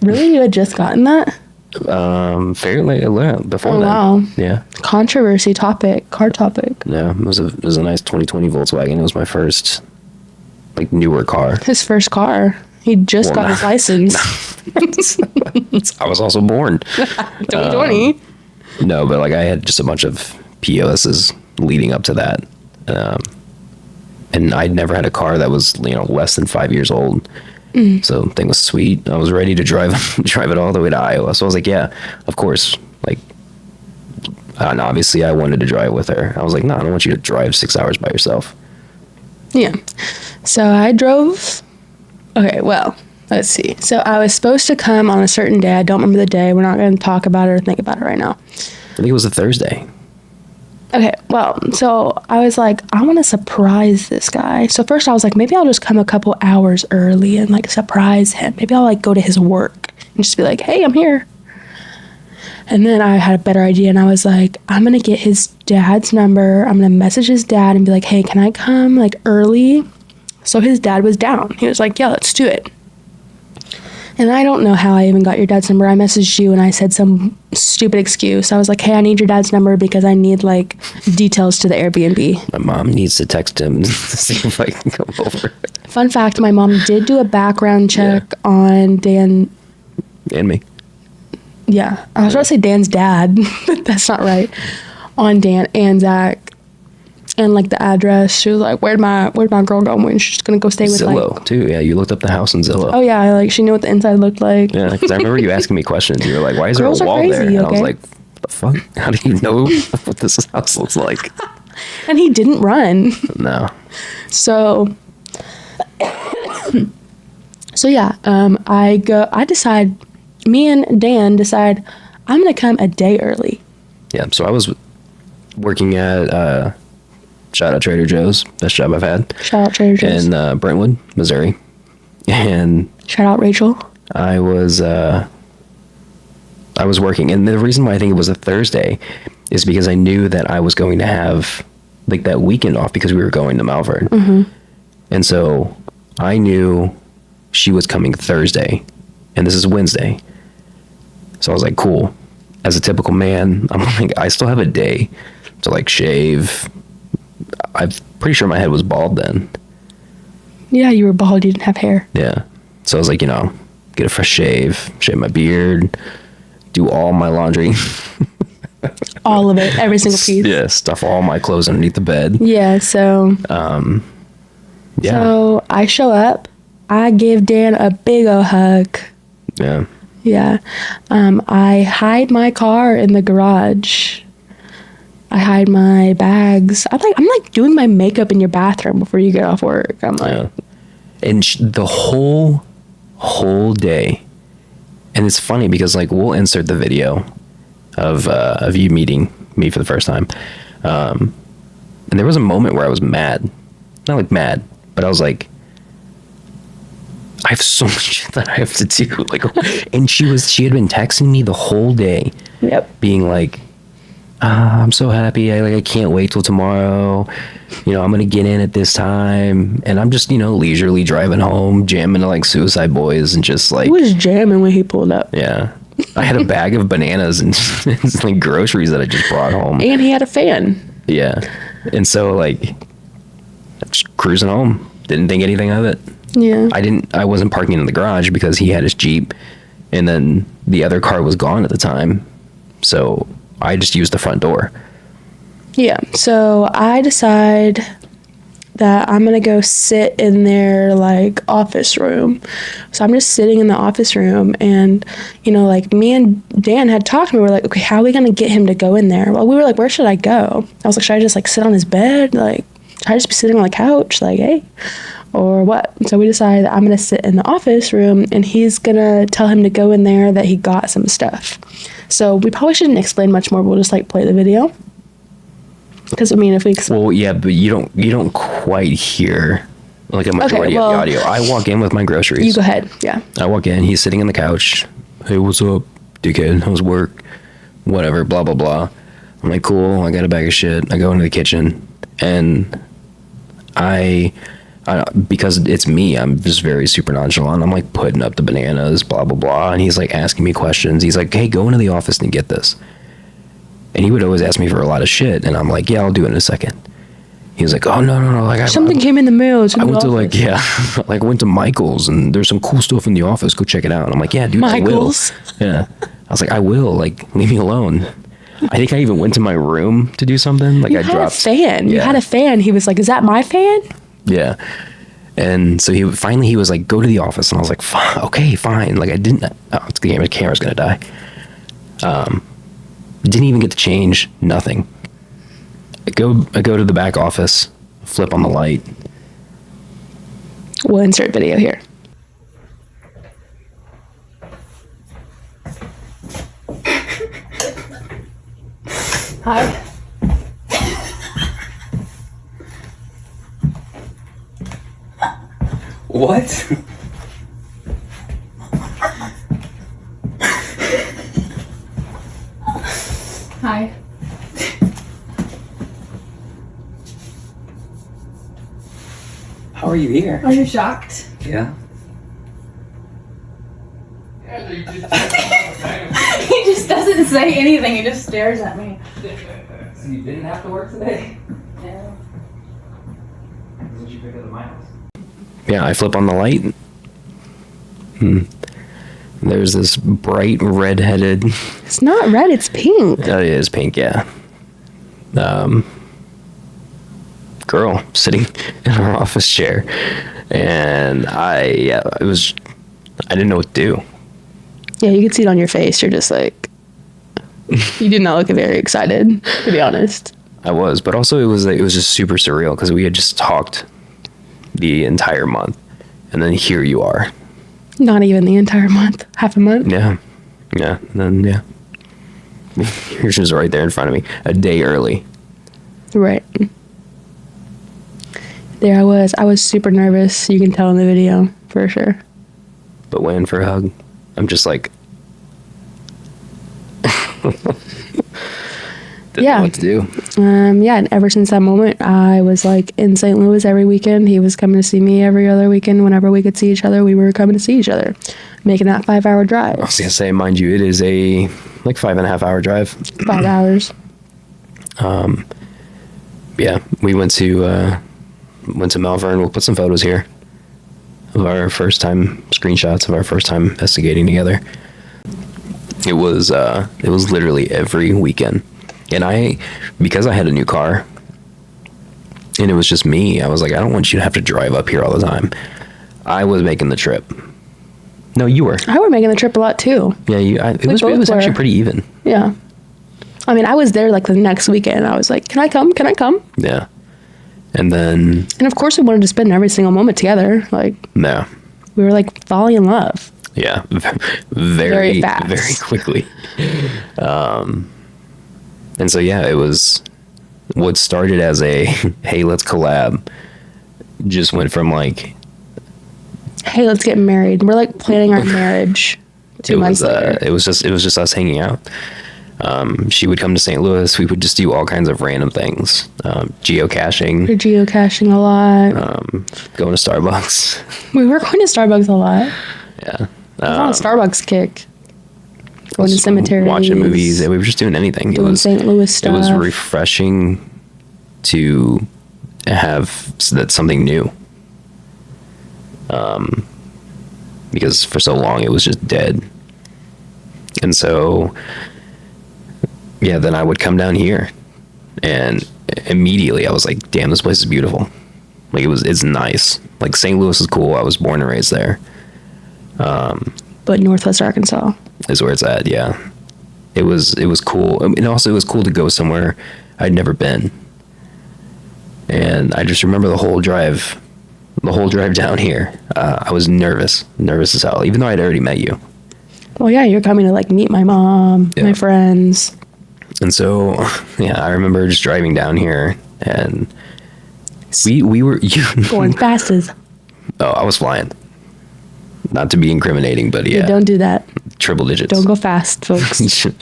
Really? You had just gotten that? Fairly before that. Wow. Yeah. Controversy topic, car topic. Yeah, it was a nice 2020 Volkswagen. It was my first like newer car. His first car. He just got his license. I was also born. 2020. No, but like I had just a bunch of POSs leading up to that. And I'd never had a car that was, you know, less than 5 years old. So the thing was sweet. I was ready to drive it all the way to Iowa. So I was like, yeah, of course. Like, and obviously I wanted to drive with her. I was like, no, I don't want you to drive 6 hours by yourself. Yeah. So I drove. Okay, well, let's see. So I was supposed to come on a certain day. I don't remember the day. We're not going to talk about it or think about it right now. I think it was a Thursday. Okay, well, so I was like, I want to surprise this guy. So first I was like, maybe I'll just come a couple hours early and like surprise him. Maybe I'll like go to his work and just be like, hey, I'm here. And then I had a better idea and I was like, I'm going to get his dad's number. I'm going to message his dad and be like, hey, can I come like early? So his dad was down. He was like, yeah, let's do it. And I don't know how I even got your dad's number. I messaged you and I said some stupid excuse. I was like, hey, I need your dad's number because I need like details to the Airbnb. My mom needs to text him to see if I can come over. Fun fact, my mom did do a background check on Dan. And me. Yeah. I was about to say Dan's dad, but that's not right. On Dan and Zach. And like the address, she was like, "Where'd my girl go? When she's gonna go stay with Zillow like." Too, yeah. You looked up the house in Zillow. Oh yeah, like she knew what the inside looked like. Yeah, because I remember you asking me questions. You were like, "Why is Girls there a wall crazy, there?" And okay? I was like, "What the fuck? How do you know what this house looks like?" And he didn't run. No. So yeah, me and Dan decide I'm gonna come a day early. Yeah. So I was working at. Shout out Trader Joe's, best job I've had. Shout out Trader Joe's. In Brentwood, Missouri. And shout out Rachel. I was working, and the reason why I think it was a Thursday is because I knew that I was going to have like that weekend off because we were going to Malvern. Mm-hmm. And so I knew she was coming Thursday, and this is Wednesday. So I was like, cool. As a typical man, I'm like, I still have a day to like shave. I'm pretty sure my head was bald then. Yeah, you were bald. You didn't have hair. Yeah. So I was like, you know, get a fresh shave my beard, do all my laundry. All of it. Every single piece. Yeah. Stuff all my clothes underneath the bed. Yeah. So. Yeah. So I show up. I give Dan a big ol' hug. Yeah. Yeah. I hide my car in the garage. I hide my bags. I'm like doing my makeup in your bathroom before you get off work. I'm like, yeah. And the whole day, and it's funny because like we'll insert the video of you meeting me for the first time, and there was a moment where I was mad not like mad, but I was like, I have so much shit that I have to do. Like, and she had been texting me the whole day. Yep. Being like, I'm so happy. I can't wait till tomorrow. I'm going to get in at this time. And I'm just, leisurely driving home, jamming to like Suicide Boys and just like. He was jamming when he pulled up. Yeah. I had a bag of bananas and like groceries that I just brought home. And he had a fan. Yeah. And so like, just cruising home. Didn't think anything of it. Yeah. I wasn't parking in the garage because he had his Jeep and then the other car was gone at the time. So I just used the front door. Yeah. So I decide that I'm going to go sit in their like office room. So I'm just sitting in the office room and, like me and Dan had talked and we were like, okay, how are we going to get him to go in there? Well, we were like, where should I go? I was like, should I just like sit on his bed? Like, should I just be sitting on the couch? Like, hey, or what? So we decided that I'm going to sit in the office room and he's going to tell him to go in there that he got some stuff. So we probably shouldn't explain much more. We'll just like play the video. Because if we well, yeah, but you don't quite hear like a majority of the audio. I walk in with my groceries. You go ahead. Yeah. I walk in. He's sitting on the couch. Hey, what's up, dickhead? How's work? Whatever. Blah blah blah. I'm like, cool. I got a bag of shit. I go into the kitchen and I because it's me, I'm just very super nonchalant. I'm like putting up the bananas, blah, blah, blah. And he's like asking me questions. He's like, hey, go into the office and get this. And he would always ask me for a lot of shit. And I'm like, yeah, I'll do it in a second. He was like, oh, no. Like, something came in the mail. I went to like, yeah, like I went to Michael's and there's some cool stuff in the office. Go check it out. And I'm like, yeah, dude, Michael's. I will. Yeah. I was like, I will. Like, leave me alone. I think I even went to my room to do something. Like, I dropped a fan. Yeah. You had a fan. He was like, is that my fan? Yeah. And so he was like, go to the office. And I was like, okay, fine. Like I didn't, the camera's going to die. Didn't even get to change. Nothing. I go to the back office, flip on the light. We'll insert video here. Hi. What? Hi. How are you here? Are you shocked? Yeah. He just doesn't say anything. He just stares at me. So you didn't have to work today? Yeah. Did you pick up the miles? Yeah, I flip on the light. There's this bright red-headed. It's not red. It's pink. It is pink, yeah. Girl sitting in her office chair, and I didn't know what to do. Yeah, you could see it on your face. You're just like, you did not look very excited, to be honest. I was, but also it was just super surreal because we had just talked the entire month, and then here you are. Not even the entire month. Half a month. Yeah. And then yeah, yours was right there in front of me, a day early. Right. There I was. I was super nervous. You can tell in the video for sure. But waiting for a hug. I'm just like, didn't know what to do. Yeah, and ever since that moment, I was like in St. Louis every weekend. He was coming to see me every other weekend. Whenever we could see each other, we were coming to see each other, making that 5-hour drive. I was gonna say, mind you, it is a like 5.5-hour drive. 5 hours. Yeah, we went to Malvern. We'll put some photos here of our first time, screenshots of our first time investigating together. It was literally every weekend. And because I had a new car and it was just me, I was like, I don't want you to have to drive up here all the time. I was making the trip. No, you were. I were making the trip a lot too. Yeah, it was actually pretty even. Yeah. I mean, I was there like the next weekend. I was like, can I come? Can I come? Yeah. And then... And of course we wanted to spend every single moment together. Like... No. We were like falling in love. Yeah. Very fast. Very quickly. And so, yeah, it was what started as a, hey, let's collab, just went from like, hey, let's get married. We're like planning our marriage 2 months later. It was just us hanging out. She would come to St. Louis. We would just do all kinds of random things. Geocaching. We're geocaching a lot. Going to Starbucks. We were going to Starbucks a lot. Yeah. I was on a Starbucks kick. Going to cemeteries. Watching movies. We were just doing anything. Doing St. Louis stuff. It was refreshing to have that something new. Because for so long it was just dead. And so, yeah, then I would come down here and immediately I was like, damn, this place is beautiful. Like it's nice. Like St. Louis is cool. I was born and raised there. But Northwest Arkansas is where it's at. Yeah. It was cool. And also it was cool to go somewhere I'd never been. And I just remember the whole drive down here. I was nervous as hell, even though I'd already met you. Well, yeah, you're coming to like meet my mom, my friends. And so, yeah, I remember just driving down here and we were going fast as. Oh, I was flying. Not to be incriminating, but yeah. Don't do that. Triple digits. Don't go fast, folks. The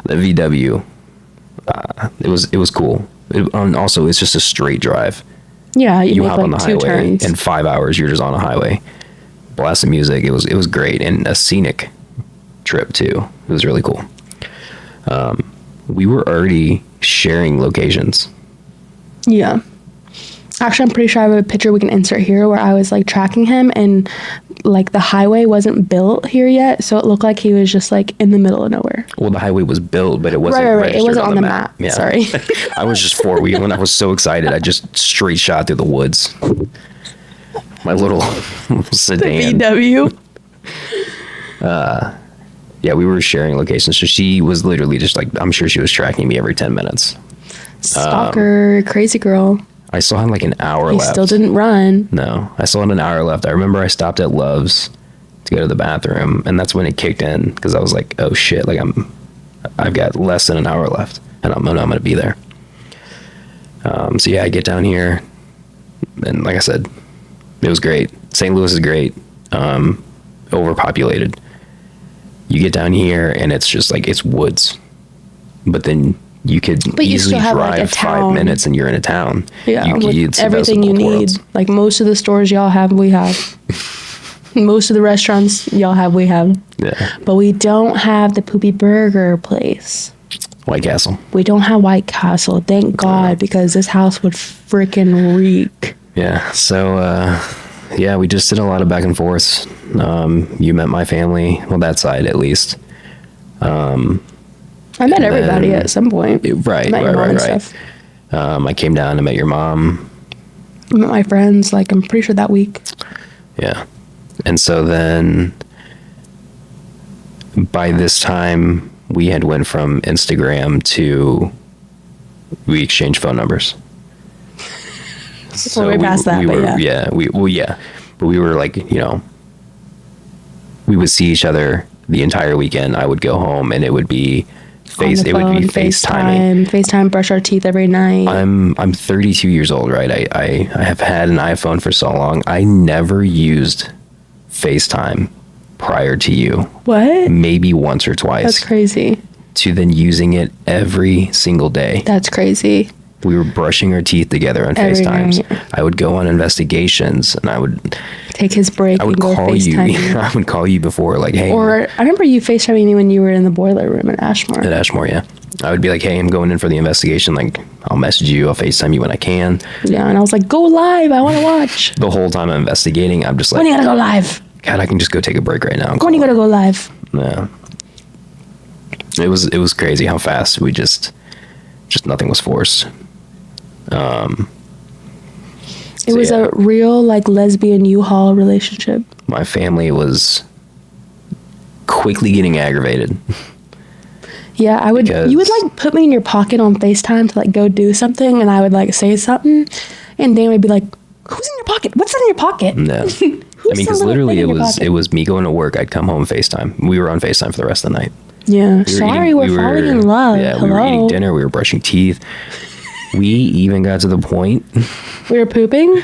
VW. It was cool. Also, it's just a straight drive. Yeah, you make hop like on the 2 highway turns. in 5 hours. You're just on a highway, blasting music. It was great, and a scenic trip too. It was really cool. We were already sharing locations. Yeah. Actually, I'm pretty sure I have a picture we can insert here where I was like tracking him and like the highway wasn't built here yet. So it looked like he was just like in the middle of nowhere. Well, the highway was built, but it wasn't right. It wasn't on the map. Yeah. Sorry. I was just 4-wheeling and I was so excited. I just straight shot through the woods. My little sedan. VW. Yeah, we were sharing locations. So she was literally just like, I'm sure she was tracking me every 10 minutes. Stalker, crazy girl. I still had like an hour left. He still didn't run. No, I still had an hour left. I remember I stopped at Love's to go to the bathroom, and that's when it kicked in because I was like, "Oh shit!" Like I've got less than an hour left, and I'm gonna be there. So yeah, I get down here, and like I said, it was great. St. Louis is great. Overpopulated. You get down here, and it's just like it's woods, but then you could easily drive like 5 minutes and you're in a town. Yeah, with everything you need. Like most of the stores y'all have, we have. Most of the restaurants y'all have, we have. Yeah. But we don't have the poopy burger place. White Castle. We don't have White Castle. Thank God, because this house would freaking reek. Yeah. So, yeah, we just did a lot of back and forths. You met my family. Well, that side at least. I met everybody at some point. Right. I came down and met your mom. I met my friends, like, I'm pretty sure that week. Yeah. And so then by this time we had went from Instagram to we exchanged phone numbers. So we're past that, but yeah. But we were like, we would see each other the entire weekend. I would go home and it would be FaceTiming. FaceTime, brush our teeth every night. I'm 32 years old, right? I have had an iPhone for so long. I never used FaceTime prior to you. What? Maybe once or twice. That's crazy. To then using it every single day. That's crazy. We were brushing our teeth together on FaceTimes. I would go on investigations and I would take his break and go FaceTime. I would call you before, like, hey. Or I remember you FaceTiming me when you were in the boiler room at Ashmore. At Ashmore, yeah. I would be like, hey, I'm going in for the investigation. Like, I'll message you. I'll FaceTime you when I can. Yeah, and I was like, go live. I want to watch. The whole time I'm investigating, I'm just like, when are you going to go live? God, I can just go take a break right now. When are you going to go live? Yeah. It was crazy how fast we just nothing was forced. It was a real like lesbian U-Haul relationship. My family was quickly getting aggravated. Yeah, you would like put me in your pocket on FaceTime to like go do something, and I would like say something, and Dan would be like, "Who's in your pocket? What's in your pocket?" No. I mean, because literally it was me going to work. I'd come home FaceTime. We were on FaceTime for the rest of the night. Yeah. We're falling in love. Yeah, Hello. We were eating dinner. We were brushing teeth. We even got to the point. We were pooping?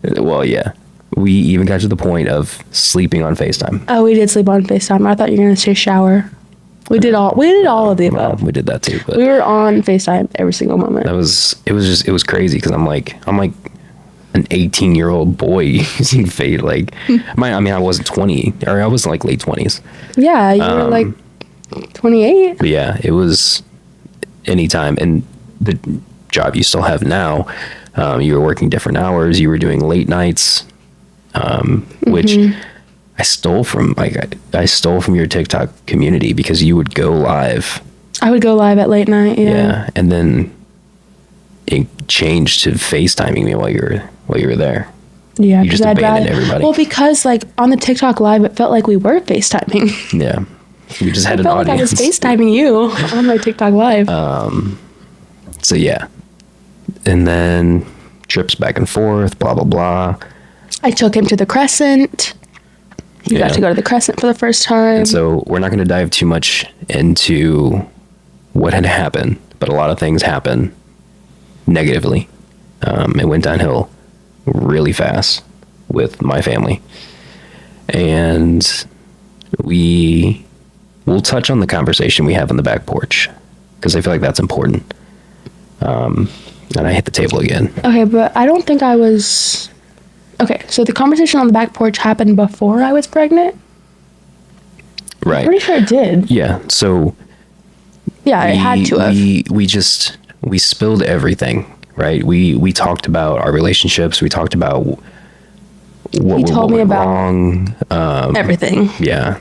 Well, yeah. We even got to the point of sleeping on FaceTime. Oh, we did sleep on FaceTime. I thought you were gonna say shower. We did all of the Well, above. we did that too, but We were on FaceTime every single moment. it was crazy because I'm like an 18-year-old boy using Fate. Like, I wasn't 20, or I was like late 20s. Yeah, you were like 28. But yeah, it was anytime. And the job you still have now, you were working different hours. You were doing late nights, which I stole from. I stole from your TikTok community because you would go live. I would go live at late night. Yeah. And then it changed to FaceTiming me while you were there. Yeah, You just I'd abandoned everybody. Well, because like on the TikTok live, it felt like we were FaceTiming. Yeah, we just had I an felt like I was audience. FaceTiming you on my TikTok live. So yeah, and then trips back and forth, blah blah blah. I took him to the Crescent. He Yeah. got to go to the Crescent for the first time. And so we're not going to dive too much into what had happened, but a lot of things happened negatively. It went downhill really fast with my family, and we'll touch on the conversation we have on the back porch because I feel like that's important. And I hit the table again. Okay, but I don't think I was. Okay, so the conversation on the back porch happened before I was pregnant. Right. Pretty sure it did. Yeah. So Yeah, it had to have. we spilled everything, right? We talked about our relationships. We talked about what told me went about wrong. Everything. Yeah.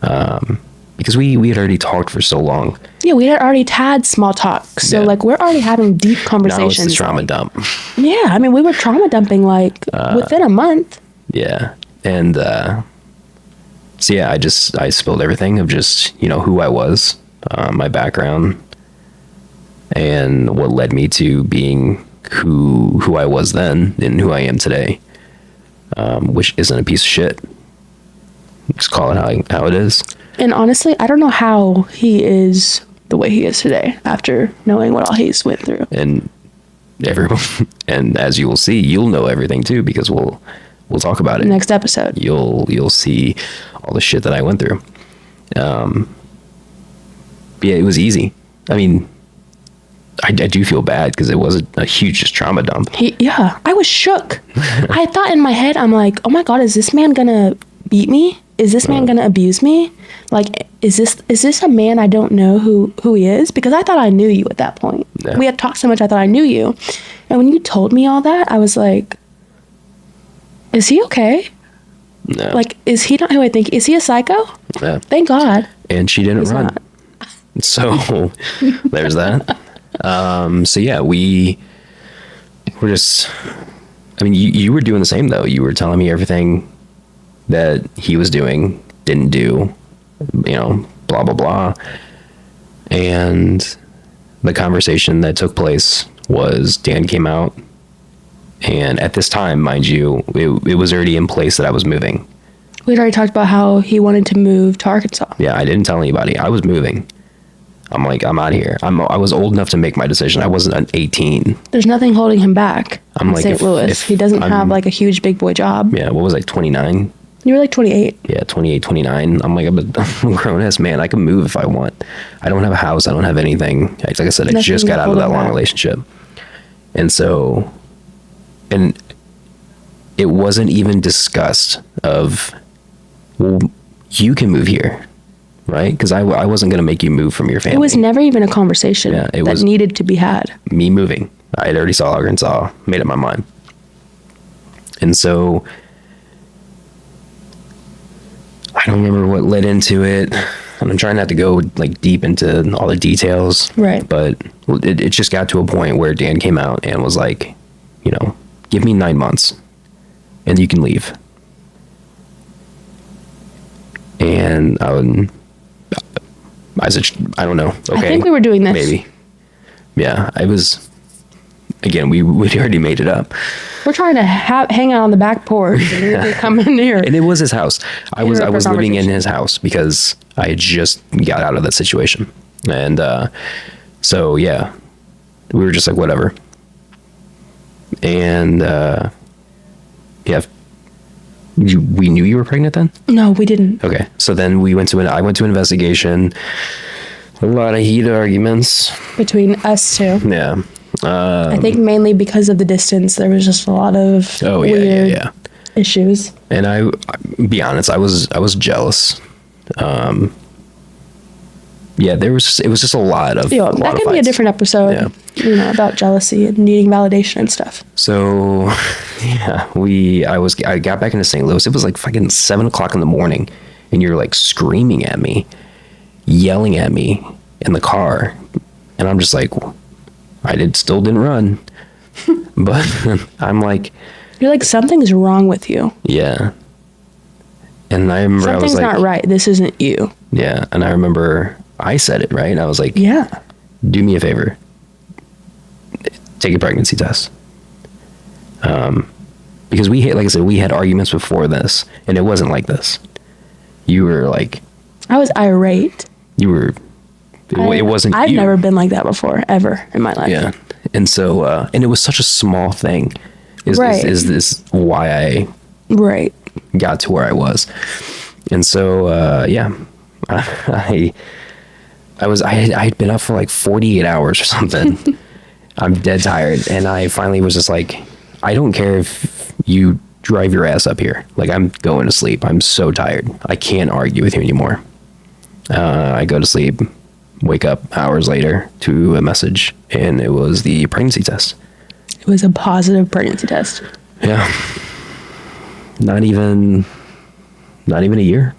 Because we had already talked for so long. Yeah, we had already had small talk. So, Yeah. like, we're already having deep Now it's conversations. the trauma dump. Yeah, I mean, we were trauma dumping, like, within a month. Yeah. And so, yeah, I spilled everything of just, who I was, my background, and what led me to being who I was then and who I am today, which isn't a piece of shit. Just call it how it is. And honestly, I don't know how he is the way he is today after knowing what all he's went through. And everyone, and as you will see, you'll know everything too because we'll talk about it Next episode. You'll see all the shit that I went through. But yeah, it was easy. I mean, I do feel bad because it was a huge just trauma dump. Yeah, I was shook. I thought in my head, I'm like, oh my God, is this man gonna beat me? Is this man gonna abuse me? Like, is this a man I don't know who he is? Because I thought I knew you at that point. Yeah. We had talked so much, I thought I knew you. And when you told me all that, I was like, is he okay? No. Like, is he not who I think? Is he a psycho? Yeah. Thank God. And she didn't He's run. not. So there's that. So yeah, we were just, I mean, you were doing the same though. You were telling me everything that he was doing, didn't do, blah, blah, blah. And the conversation that took place was Dan came out. And at this time, mind you, it was already in place that I was moving. We'd already talked about how he wanted to move to Arkansas. Yeah, I didn't tell anybody. I was moving. I'm like, I'm out of here. I was old enough to make my decision. I wasn't an 18. There's nothing holding him back I'm in like, St. if- Louis. if He doesn't I'm- have like a huge big boy job. Yeah, what was I, 29? You were like 28. Yeah, 28, 29. I'm like, I'm a grown-ass man. I can move if I want. I don't have a house. I don't have anything. Like I said, I Nothing just got out of holding that long back. relationship. And so, and it wasn't even discussed of, well, you can move here, right? Because I wasn't going to make you move from your family. It was never even a conversation Yeah, it that was- needed to be had. Me moving. I had already saw Arkansas, made up my mind. And so I don't remember what led into it. And I'm trying not to go like deep into all the details. Right. But it just got to a point where Dan came out and was like, give me 9 months and you can leave. And I said, I don't know. Okay. I think we were doing this. Maybe. Yeah, I was. Again, we'd already made it up, We're trying to hang out on the back porch and you're coming here. and it was his house. I was Interrupt our living in conversation. his house because I had just got out of that situation, and so yeah, we were just like whatever. And Yeah. We knew you were pregnant then? No, we didn't. Okay. So then I went to an investigation. A lot of heated arguments. Between us two. Yeah. I think mainly because of the distance, there was just a lot of weird issues. And I be honest, I was jealous. Yeah, it was just a lot of. Yeah, that could be a different episode. Yeah. About jealousy and needing validation and stuff. So, yeah, I got back into St. Louis. It was like fucking 7:00 in the morning, and you're like screaming at me, yelling at me in the car, and I'm just like, still didn't run, but I'm like, you're like, something's wrong with you. Yeah. And I remember something's I was like, not right. This isn't you. Yeah, and I remember I said it, right? I was like, yeah, do me a favor, take a pregnancy test. Because like I said, we had arguments before this, and it wasn't like this. You were like, I was irate. You were. It wasn't. I've never been like that before, ever in my life. Yeah, and so, and it was such a small thing. Is this why I got to where I was? And so, yeah, I'd been up for like 48 hours or something. I'm dead tired, and I finally was just like, I don't care if you drive your ass up here. Like, I'm going to sleep. I'm so tired. I can't argue with you anymore. I go to sleep, wake up hours later to a message, and it was the pregnancy test. It was a positive pregnancy test. Yeah. Not even a year.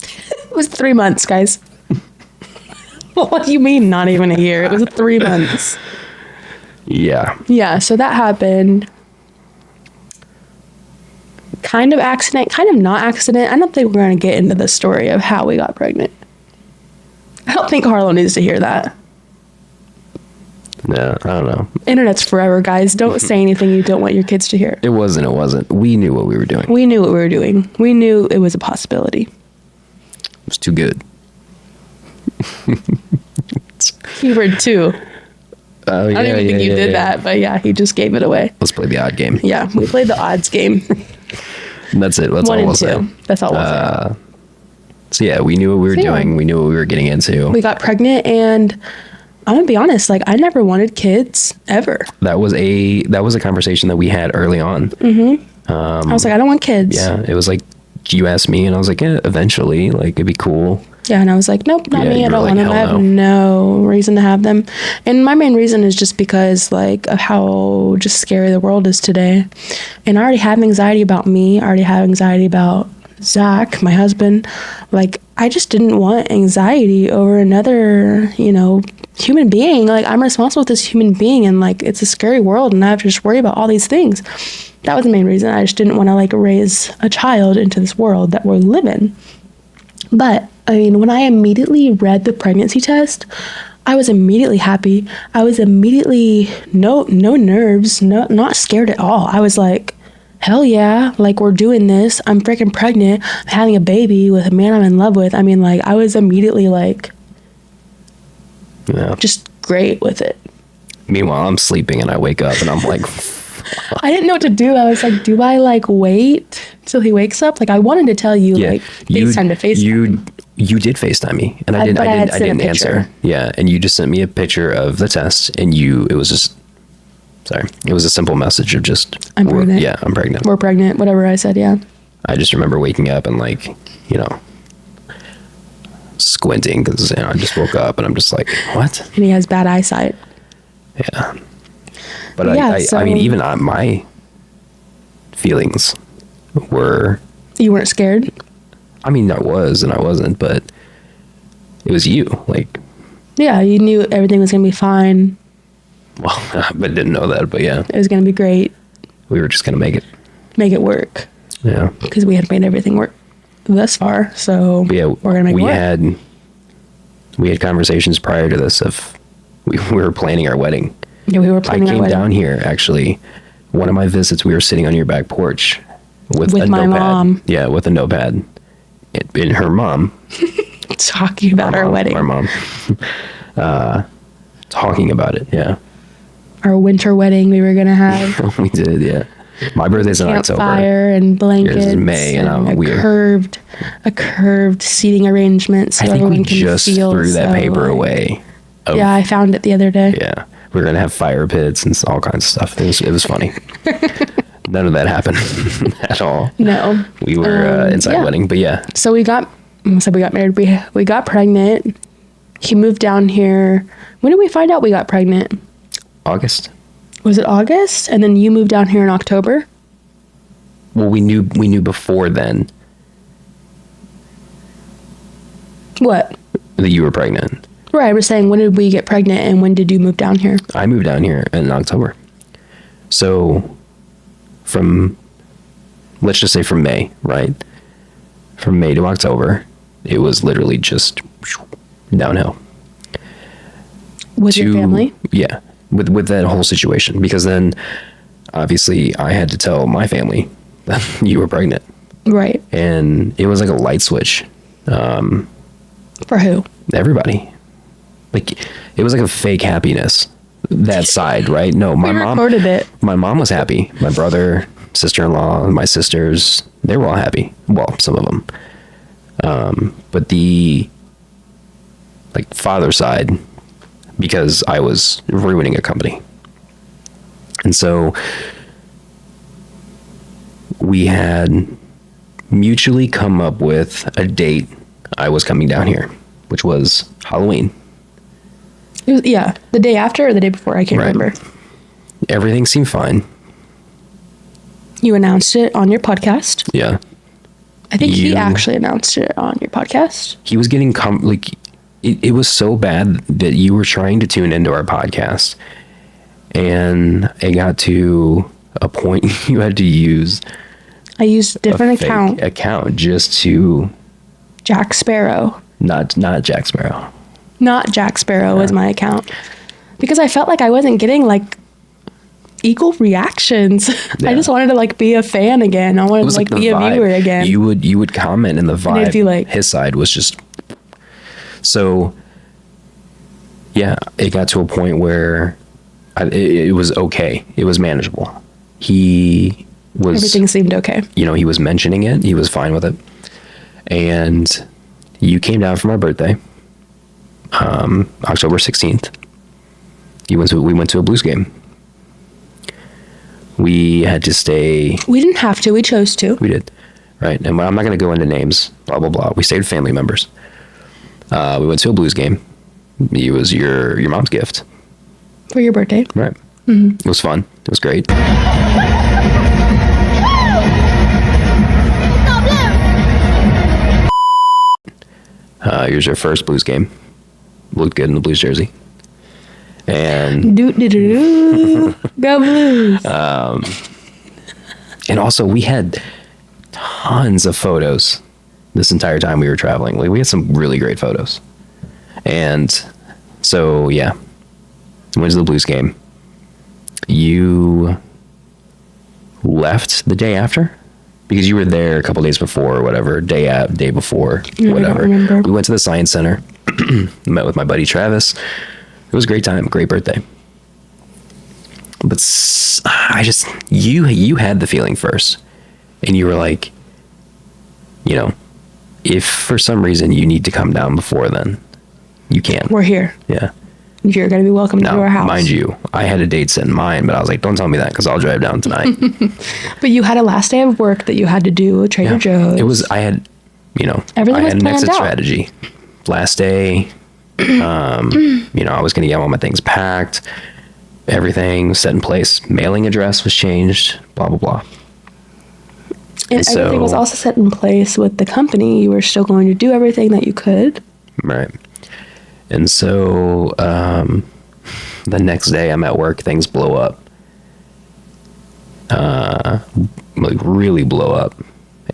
It was 3 months, guys. What do you mean not even a year? It was 3 months. Yeah. Yeah, so that happened. Kind of accident, kind of not accident. I don't think we're going to get into the story of how we got pregnant. I don't think Harlow needs to hear that. No, I don't know. Internet's forever, guys. Don't say anything you don't want your kids to hear. It wasn't. We knew what we were doing. We knew what we were doing. We knew it was a possibility. It was too good. Keyword 2. I don't even think you did that, but yeah, he just gave it away. Let's play the odd game. Yeah, we played the odds game. That's it. That's 1 all and we'll 2. say. That's all we'll say. So yeah, we knew what we were doing. We knew what we were getting into. We got pregnant, and I'm gonna be honest, like, I never wanted kids ever. That was a conversation that we had early on. Mm-hmm. I was like, I don't want kids. Yeah, it was like you asked me, and I was like, yeah, eventually, like, it'd be cool. Yeah, and I was like, nope, not me. I don't want them. I have no reason to have them. And my main reason is just because, like, of how just scary the world is today. And I already have anxiety about me. I already have anxiety about Zach, my husband. Like, I just didn't want anxiety over another, human being. Like, I'm responsible with this human being, and, like, it's a scary world, and I have to just worry about all these things. That was the main reason. I just didn't want to, like, raise a child into this world that we live in. But, I mean, when I immediately read the pregnancy test, I was immediately happy. I was immediately no nerves, not scared at all. I was like, hell yeah, like, we're doing this. I'm freaking pregnant. I'm having a baby with a man I'm in love with. I mean, like, I was immediately like, just great with it. Meanwhile, I'm sleeping and I wake up and I'm like, I didn't know what to do. I was like, do I, like, wait till he wakes up? Like, I wanted to tell you, like, FaceTime to FaceTime. You did FaceTime me, and I didn't answer. Yeah, and you just sent me a picture of the test, and it was a simple message of just, I'm pregnant. Yeah, I'm pregnant. We're pregnant, whatever I said, yeah. I just remember waking up and, like, squinting because I just woke up and I'm just like, what? And he has bad eyesight. Yeah. But I mean, even my feelings were... You weren't scared? I mean, I was and I wasn't, but it was you. Like... Yeah, you knew everything was going to be fine. Well, I didn't know that, but yeah. It was going to be great. We were just going to make it. Make it work. Yeah. Because we had made everything work thus far, so yeah, we're going to make it work. We had conversations prior to this of... We were planning our wedding. Yeah, we were planning our wedding. I came down here, actually. One of my visits, we were sitting on your back porch with a my notepad. Mom. Yeah, with a notepad. And her mom. Talking about our wedding. Our mom. Talking about it, yeah. Our winter wedding we were going to have. We did, yeah. My birthday's in October. Campfire and blankets. Yours is May, and a curved seating arrangement so I think everyone we can just feel threw that so, paper like- away. Yeah, I found it the other day. Yeah, we were gonna have fire pits and all kinds of stuff. It was funny. None of that happened at all. No. We were inside yeah. wedding, but yeah. So we got married. We got pregnant. He moved down here. When did we find out we got pregnant? August. Was it August? And then you moved down here in October? Well, we knew before then What? that you were pregnant. Right, I was saying, when did we get pregnant and when did you move down here? I moved down here in October. So let's just say from May, right? From May to October, it was literally just downhill. With your family? Yeah, with that whole situation. Because then, obviously, I had to tell my family that you were pregnant. Right. And it was like a light switch. For who? Everybody. Like, it was like a fake happiness. That side, right? No, my We mom recorded it. My mom was happy. My brother, sister-in-law, my sisters, they were all happy. Well, some of them. But the father side, because I was ruining a company. And so we had mutually come up with a date I was coming down here, which was Halloween. It was, yeah, the day after or the day before, I can't Right. remember. Everything seemed fine. You announced it on your podcast. Yeah. I think he You- actually announced it on your podcast. He was getting it was so bad that you were trying to tune into our podcast, and it got to a point you had to use I used a a different fake account just to Jack Sparrow. not Jack Sparrow. Not Jack Sparrow was my account. Because I felt like I wasn't getting equal reactions. Yeah. I just wanted to be a fan again. I wanted to the be a vibe. viewer again. You would comment, and the vibe. it'd be like- his side was just so. Yeah, it got to a point where it was okay. It was manageable. He was Everything seemed okay. he was mentioning it. He was fine with it. And you came down for my birthday, October 16th. We went to a Blues game. We had to stay. We didn't have to. We chose to. We did. Right. And I'm not going to go into names, blah, blah, blah. We stayed with family members. We went to a Blues game. It was your mom's gift. For your birthday. Right. Mm-hmm. It was fun. It was great. It was your first Blues game. Looked good in the Blues jersey. And Go Blues. and also we had tons of photos this entire time we were traveling. We had some really great photos. And so yeah, went to the Blues game. You left the day after because you were there a couple days before or whatever, day before, No, I don't whatever. remember. We went to the Science Center, met with my buddy Travis. It was a great time, great birthday. But you had the feeling first, and you were like, if for some reason you need to come down before then, you can. We're here. Yeah. You're going to be welcome to Now, our house. mind you, I had a date set in mind, but I was like, don't tell me that because I'll drive down tonight. But you had a last day of work that you had to do at Trader Joe's. I had Everything I was had an exit planned out. strategy. Last day, I was going to get all my things packed, everything set in place. Mailing address was changed, blah, blah, blah. And so- everything was also set in place with the company. You were still going to do everything that you could. Right. And so the next day I'm at work, things blow up. Really blow up.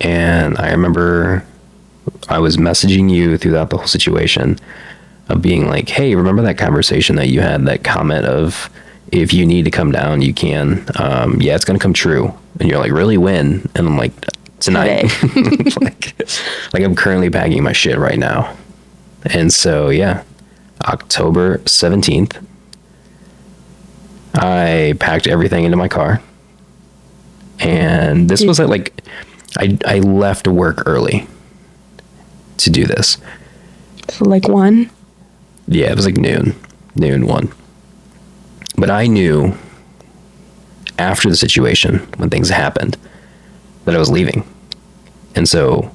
And I remember I was messaging you throughout the whole situation of being like, hey, remember that conversation that you had, that comment of, if you need to come down, you can. Yeah, it's going to come true. And you're like, really, when? And I'm like, tonight. like I'm currently packing my shit right now. And so, yeah, October 17th, I packed everything into my car, And this was at like, I left work early to do this. So like 1? Yeah, it was like noon 1. But I knew after the situation, when things happened, that I was leaving. And so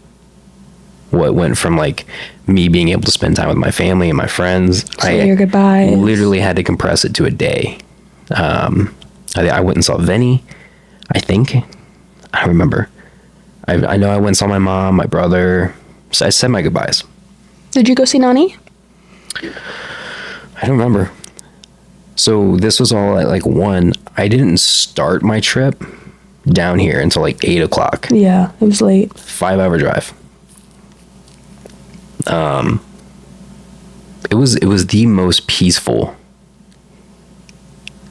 what went from like me being able to spend time with my family and my friends, Say your goodbyes. literally had to compress it to a day. I went and saw Vinny, I think. I don't remember. I know I went and saw my mom, my brother. So I said my goodbyes. Did you go see Nani? I don't remember. So this was all at like 1. I didn't start my trip down here until like 8 o'clock. Yeah, it was late. 5-hour drive. It was the most peaceful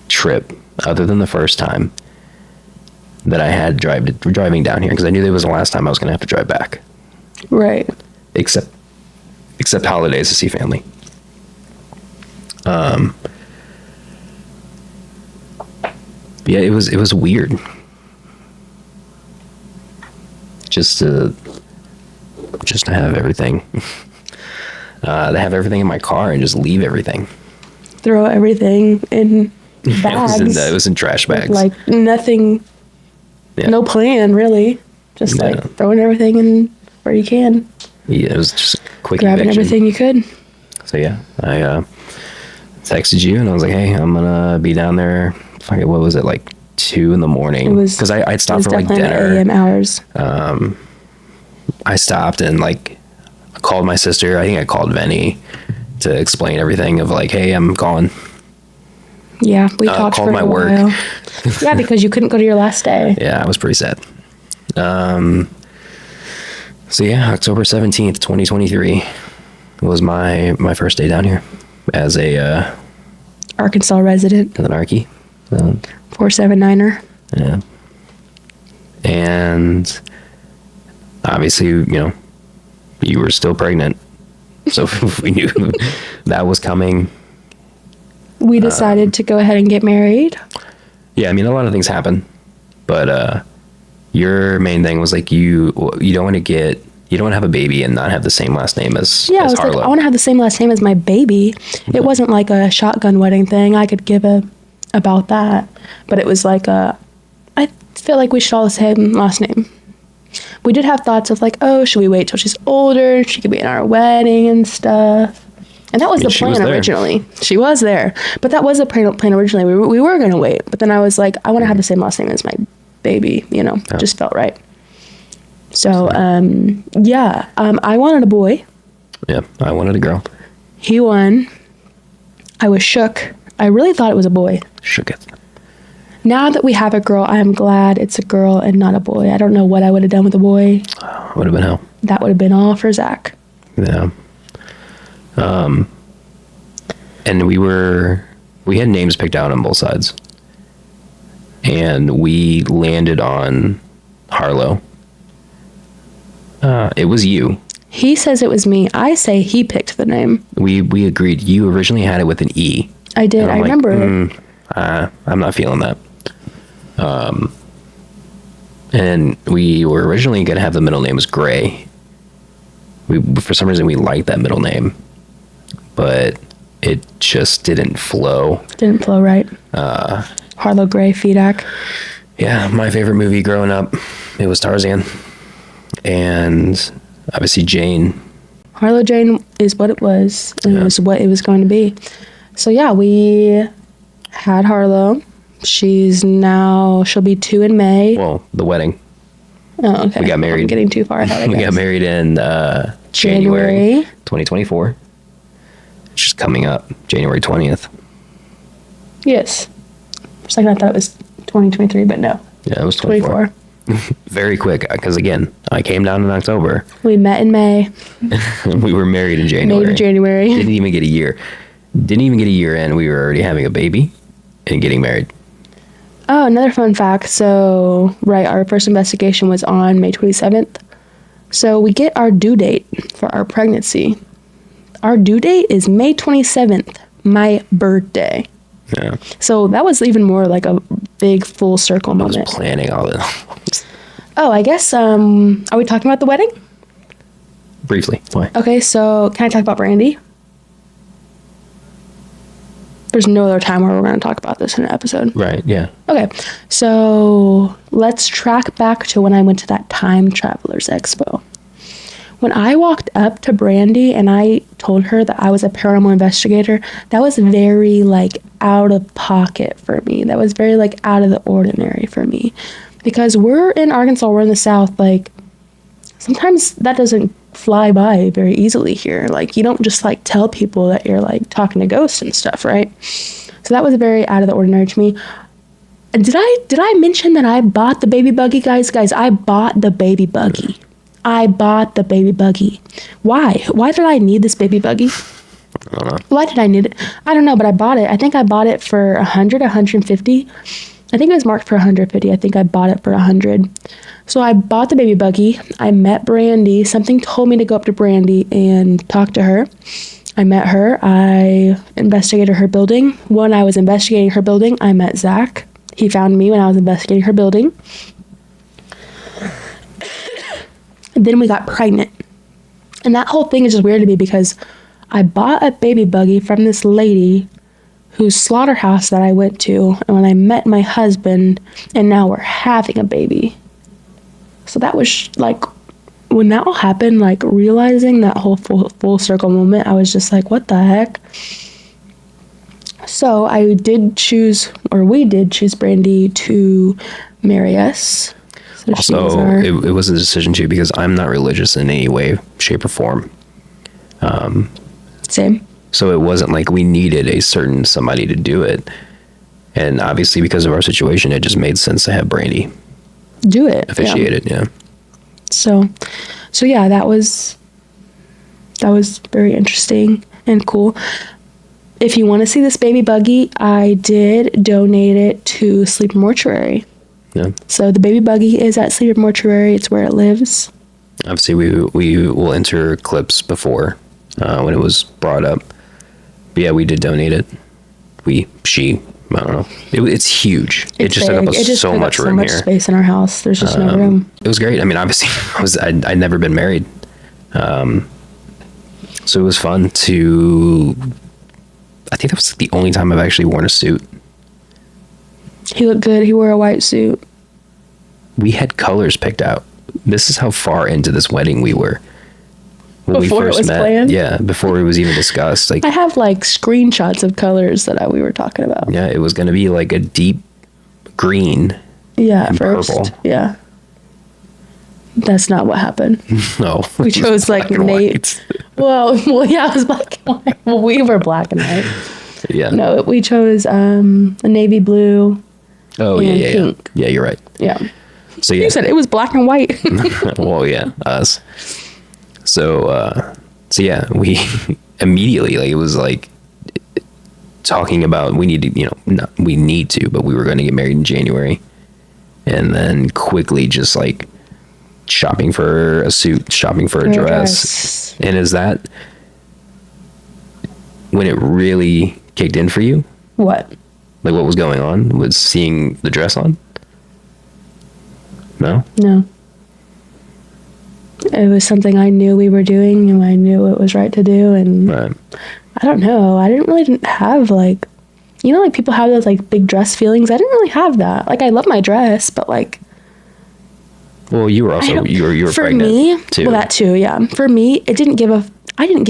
trip, other than the first time that I had driving down here, because I knew that was the last time I was going to have to drive back. Right. Except holidays to see family. Yeah, it was weird. Just to have everything. To have everything in my car and just leave everything. Throw everything in bags. It was in trash bags. Like nothing, Yeah. no plan really. Just Yeah. like throwing everything in where you can. Yeah, it was just a quick Grabbing eviction. everything you could. So yeah, I texted you and I was like, hey, I'm gonna be down there. What was it, like 2 in the morning? It was because I'd It stopped was for like definitely dinner. the AM hours. I stopped and like called my sister. I think I called Vinny to explain everything of like, hey, I'm gone. Yeah, we talked called for my a work. while. Yeah, because you couldn't go to your last day. Yeah, I was pretty sad. So yeah, October 17th, 2023 was my first day down here as a Arkansas resident, an Archie. 479er. Yeah. And obviously, you were still pregnant. So we knew that was coming. We decided to go ahead and get married. Yeah, I mean, a lot of things happen. But your main thing was like you don't want to have a baby and not have the same last name as Yeah, I as was Harlow. like, I want to have the same last name as my baby. It wasn't like a shotgun wedding thing. I could give about that. But it was like I feel like we should all have the same last name. We did have thoughts of like, oh, should we wait till she's older? She could be in our wedding and stuff. And that was the she was plan there. originally. She was there. But that was the plan originally. We were going to wait. But then I was like, I want to have the same last name as my baby. Just felt right. So, I wanted a boy. Yeah, I wanted a girl. He won. I was shook. I really thought it was a boy. Shook it. Now that we have a girl, I am glad it's a girl and not a boy. I don't know what I would have done with a boy. Would have been hell. That would have been all for Zach. Yeah. And we had names picked out on both sides. And we landed on Harlow. It was you. He says it was me. I say he picked the name. We agreed. You originally had it with an E. I did. And I I'm like, remember. I'm not feeling that. And we were originally going to have the middle name was Gray. For some reason, we liked that middle name, but it just didn't flow. Didn't flow right. Harlow Gray, Fedak. Yeah, my favorite movie growing up, it was Tarzan. And obviously Jane. Harlow Jane is what it was, and Yeah. it was what it was going to be. So yeah, we had Harlow. She'll be 2 in May. Well, the wedding. Oh, okay. We got married. I'm getting too far ahead. I We got guess. married in January 2024. Which is coming up, January 20th. Yes. For a second, I thought it was 2023, but no. Yeah, it was 24. Very quick, because again, I came down in October. We met in May. We were married in January. May to January. Didn't even get a year. Didn't even get a year in. We were already having a baby and getting married. Oh, another fun fact. So, right, our first investigation was on May 27th. So we get our due date for our pregnancy. Our due date is May 27th, my birthday. Yeah. So that was even more like a big full circle I was moment. planning all this. Oh, I guess, are we talking about the wedding? Briefly. Why? Okay, so can I talk about Brandy? There's no other time where we're going to talk about this in an episode. Right, yeah. Okay, so let's track back to when I went to that Time Travelers Expo. When I walked up to Brandy and I told her that I was a paranormal investigator, that was very, like, out of pocket for me. That was very, like, out of the ordinary for me. Because we're in Arkansas, we're in the South, like, sometimes that doesn't fly by very easily here. Like, you don't just, like, tell people that you're, like, talking to ghosts and stuff, right? So that was very out of the ordinary to me. Did I mention that I bought the baby buggy, guys? Guys, I bought the baby buggy. I bought the baby buggy. Why? Why did I need this baby buggy? I don't know. Why did I need it? I don't know, but I bought it. I think I bought it for 150. I think it was marked for 150. I think I bought it for 100. So I bought the baby buggy. I met Brandy. Something told me to go up to Brandy and talk to her. I met her. I investigated her building. When I was investigating her building, I met Zach. He found me when I was investigating her building. Then we got pregnant. And that whole thing is just weird to me because I bought a baby buggy from this lady whose slaughterhouse that I went to, and when I met my husband, and now we're having a baby. So that was like, when that all happened, like realizing that whole full circle moment, I was just like, what the heck? So we did choose Brandy to marry us. So she was Also, our- it was a decision too because I'm not religious in any way, shape, or form. Same. So it wasn't like we needed a certain somebody to do it. And obviously, because of our situation, it just made sense to have Brandy Do it. Yeah. officiate it. Yeah. So yeah, that was very interesting and cool. If you want to see this baby buggy, I did donate it to Sleeper Mortuary. Yeah. So the baby buggy is at Sleeper Mortuary. It's where it lives. Obviously, we will enter clips before when it was brought up. But yeah, we did donate it. I don't know. It's huge. It just took up so much room here. Space in our house. There's just no room. It was great. I mean, obviously, I'd never been married. So it was fun to... I think that was the only time I've actually worn a suit. He looked good. He wore a white suit. We had colors picked out. This is how far into this wedding we were. When Before it was planned? Yeah, before it was even discussed. Like, I have like screenshots of colors that we were talking about. yeah, it was going to be like a deep green. Yeah, at and first. purple. Yeah. That's not what happened. No. We it was chose like black and navy. white. Well, yeah, it was black and white. Well, we were black and white. Yeah. No, we chose a navy blue. Oh, and yeah. pink. Yeah, you're right. Yeah. So, yeah. You said it was black and white. Well, yeah, us. So yeah, we immediately, like, it was like talking about we need to, but we were going to get married in January. And then quickly just like shopping for a suit, shopping for a dress. And is that when it really kicked in for you? What? Like, what was going on? Was seeing the dress on? No? No. It was something I knew we were doing and I knew it was right to do. And Right. I don't know. I didn't have like, like people have those like big dress feelings. I didn't really have that. Like, I love my dress, but like, Well, you were also, you were for pregnant me, too. well, that too, yeah. For me, I didn't give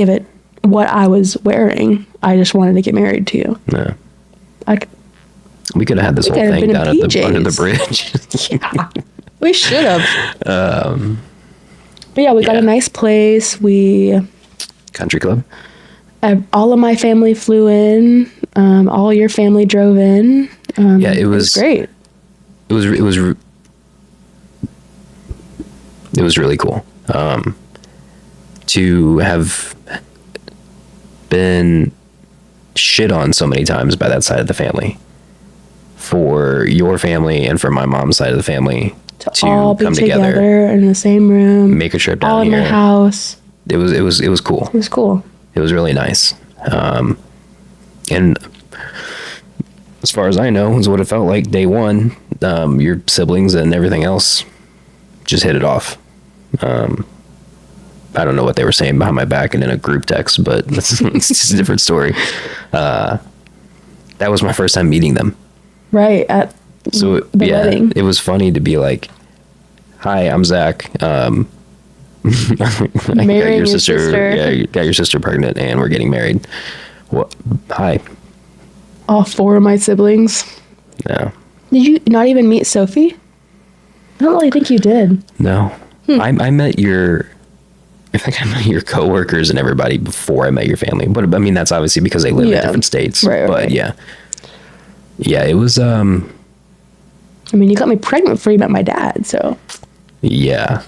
it what I was wearing. I just wanted to get married to you. No. We could have had this whole could have thing been down in under the PJs. bridge. Yeah, we should have. But yeah, we got a nice place. Country club. All of my family flew in. All your family drove in. Yeah, it was great. It was really cool. To have been shit on so many times by that side of the family, for your family and for my mom's side of the family to all be come together in the same room, make a trip down all in here. my house. It was cool. It was cool. It was really nice. And as as far as I know, is what it felt like day one. Your siblings and everything else just hit it off. I don't know what they were saying behind my back and in a group text, but it's just a different story. That was my first time meeting them. Right, at the wedding. It was funny to be like, hi, I'm Zach. I got your sister. Yeah, you got your sister pregnant and we're getting married. What? Hi. All 4 of my siblings. No. Did you not even meet Sophie? I don't really think you did. No. I met I think I met your coworkers and everybody before I met your family. But I mean, that's obviously because they live in different states. Right. But yeah. Yeah, it was, I mean, you got me pregnant before you met my dad, so. Yeah.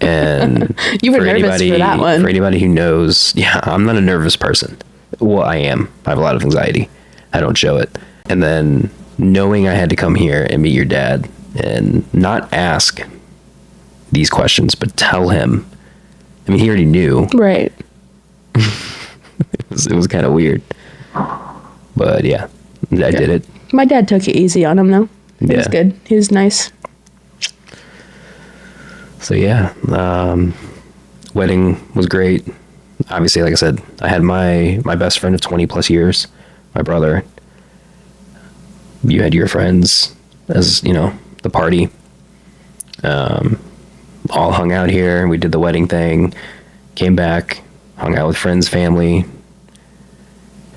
And you were nervous for that one. For anybody who knows, yeah, I'm not a nervous person. Well, I am. I have a lot of anxiety. I don't show it. And then knowing I had to come here and meet your dad and not ask these questions, but tell him. I mean, he already knew. Right. It was kind of weird. But yeah, I did it. My dad took it easy on him, though. It was good. He was nice. So yeah, wedding was great. Obviously, like I said, I had my best friend of 20 plus years, my brother. You had your friends, as you know, the party. All hung out here. We did the wedding thing, came back, hung out with friends, family,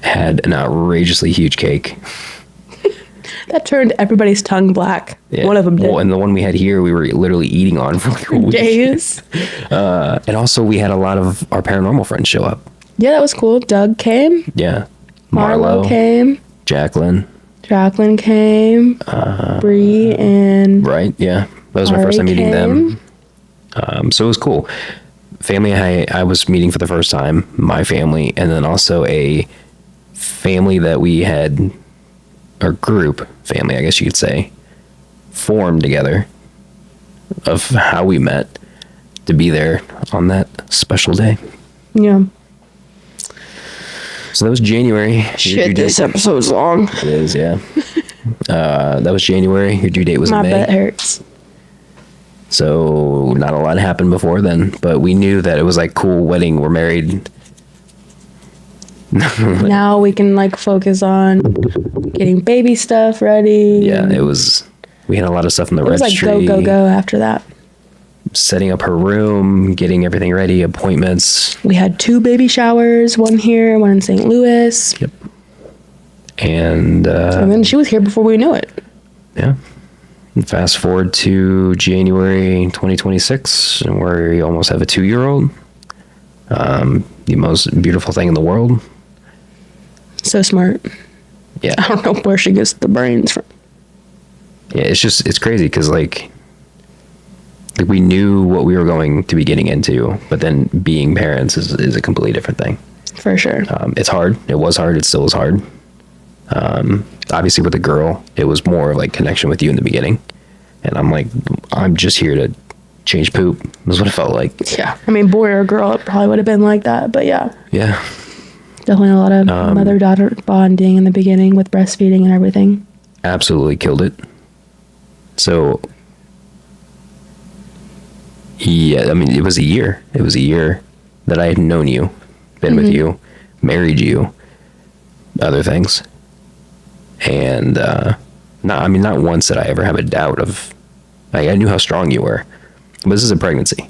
had an outrageously huge cake. That turned everybody's tongue black. Yeah. One of them did. Well, and the one we had here, we were literally eating on for like a week. Days. And also, we had a lot of our paranormal friends show up. Yeah, that was cool. Doug came. Yeah. Marlo came. Jacqueline came. Bree and... Right, yeah. That was my first time meeting them. So it was cool. Family I was meeting for the first time, my family, and then also a family that we had... our group family, I guess you could say, formed together of how we met to be there on that special day. Yeah. So that was January. Shit, this episode's long. It is, yeah. That was January. Your due date was in May. My butt hurts. So not a lot happened before then, but we knew that it was like, cool, wedding, we're married. Now we can like focus on getting baby stuff ready. Yeah, we had a lot of stuff in the registry. It was like go after that. Setting up her room, getting everything ready, appointments. We had 2 baby showers, one here, one in St. Louis. Yep. And then she was here before we knew it. Yeah. And fast forward to January 2026, and we almost have a 2-year-old. The most beautiful thing in the world. So smart. Yeah. I don't know where she gets the brains from. Yeah, it's crazy because like we knew what we were going to be getting into, but then being parents is a completely different thing. For sure. It's hard. It was hard. It still is hard. Obviously with a girl, it was more like connection with you in the beginning. And I'm like, I'm just here to change poop. Is what it felt like. Yeah. I mean, boy or girl, it probably would have been like that, but yeah. Yeah. Definitely a lot of mother-daughter bonding in the beginning with breastfeeding and everything. Absolutely killed it. So, yeah, I mean, it was a year. It was a year that I had known you, been with you, married you, other things. And, not once did I ever have a doubt of, like, I knew how strong you were. But this is a pregnancy.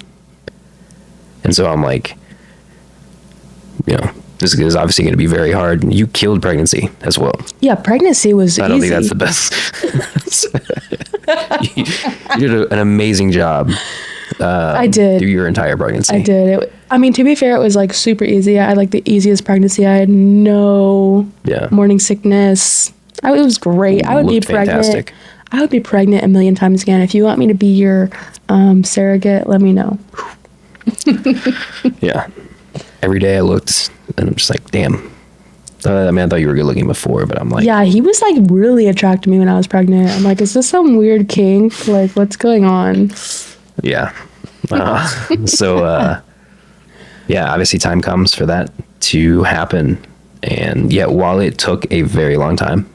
And so I'm like, you know, this is obviously going to be very hard. You killed pregnancy as well. Yeah, pregnancy was easy. I don't think that's the best. you did an amazing job. I did. Through your entire pregnancy. I did. To be fair, it was like super easy. I had like the easiest pregnancy. I had no morning sickness. It was great. I would be pregnant. Fantastic. I would be pregnant a million times again. If you want me to be your surrogate, let me know. Yeah. Every day I looked and I'm just like, damn. I thought you were good looking before, but I'm like... Yeah, he was like really attracted to me when I was pregnant. I'm like, is this some weird kink? Like, what's going on? Yeah. Yeah, obviously time comes for that to happen. And yeah, while it took a very long time.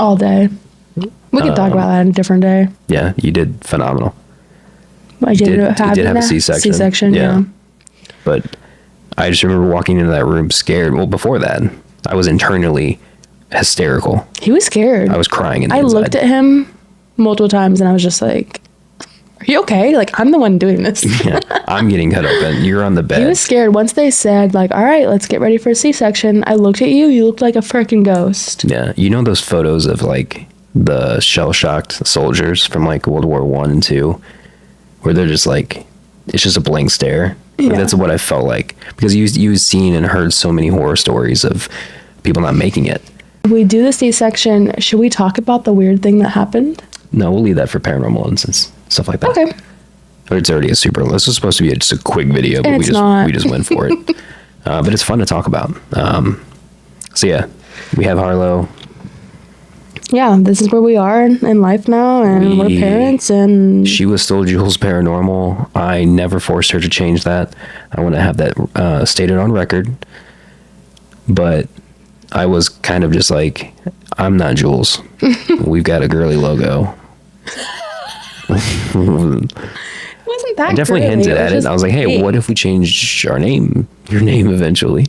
All day. We could talk about that on a different day. Yeah, you did phenomenal. I You did have a C-section. C-section, yeah. But I just remember walking into that room scared. Well, before that, I was internally hysterical. He was scared. I was crying I looked at him multiple times and I was just like, are you okay? Like, I'm the one doing this. Yeah, I'm getting cut open. You're on the bed. He was scared. Once they said, like, all right, let's get ready for a C-section, I looked at you. You looked like a freaking ghost. Yeah. You know those photos of, like, the shell-shocked soldiers from, like, World War I and II, where they're just, like, it's just a blank stare? Yeah. Like, that's what I felt like. Because you've seen and heard so many horror stories of people not making it. We do the C-section. Should we talk about the weird thing that happened? No, we'll leave that for paranormal incidents, stuff like that. Okay. But it's already a super. This is supposed to be just a quick video, but And we it's just not. we just went for it. But it's fun to talk about. So yeah, we have Harlow. Yeah, this is where we are in life now, and we're parents, and She was still Jules Paranormal. I never forced her to change that. I want to have that stated on record. But I was kind of just like, I'm not Jules. We've got a girly logo. it wasn't that I definitely girly. hinted was at it. just I was like, hey, big. what if we changed your name eventually?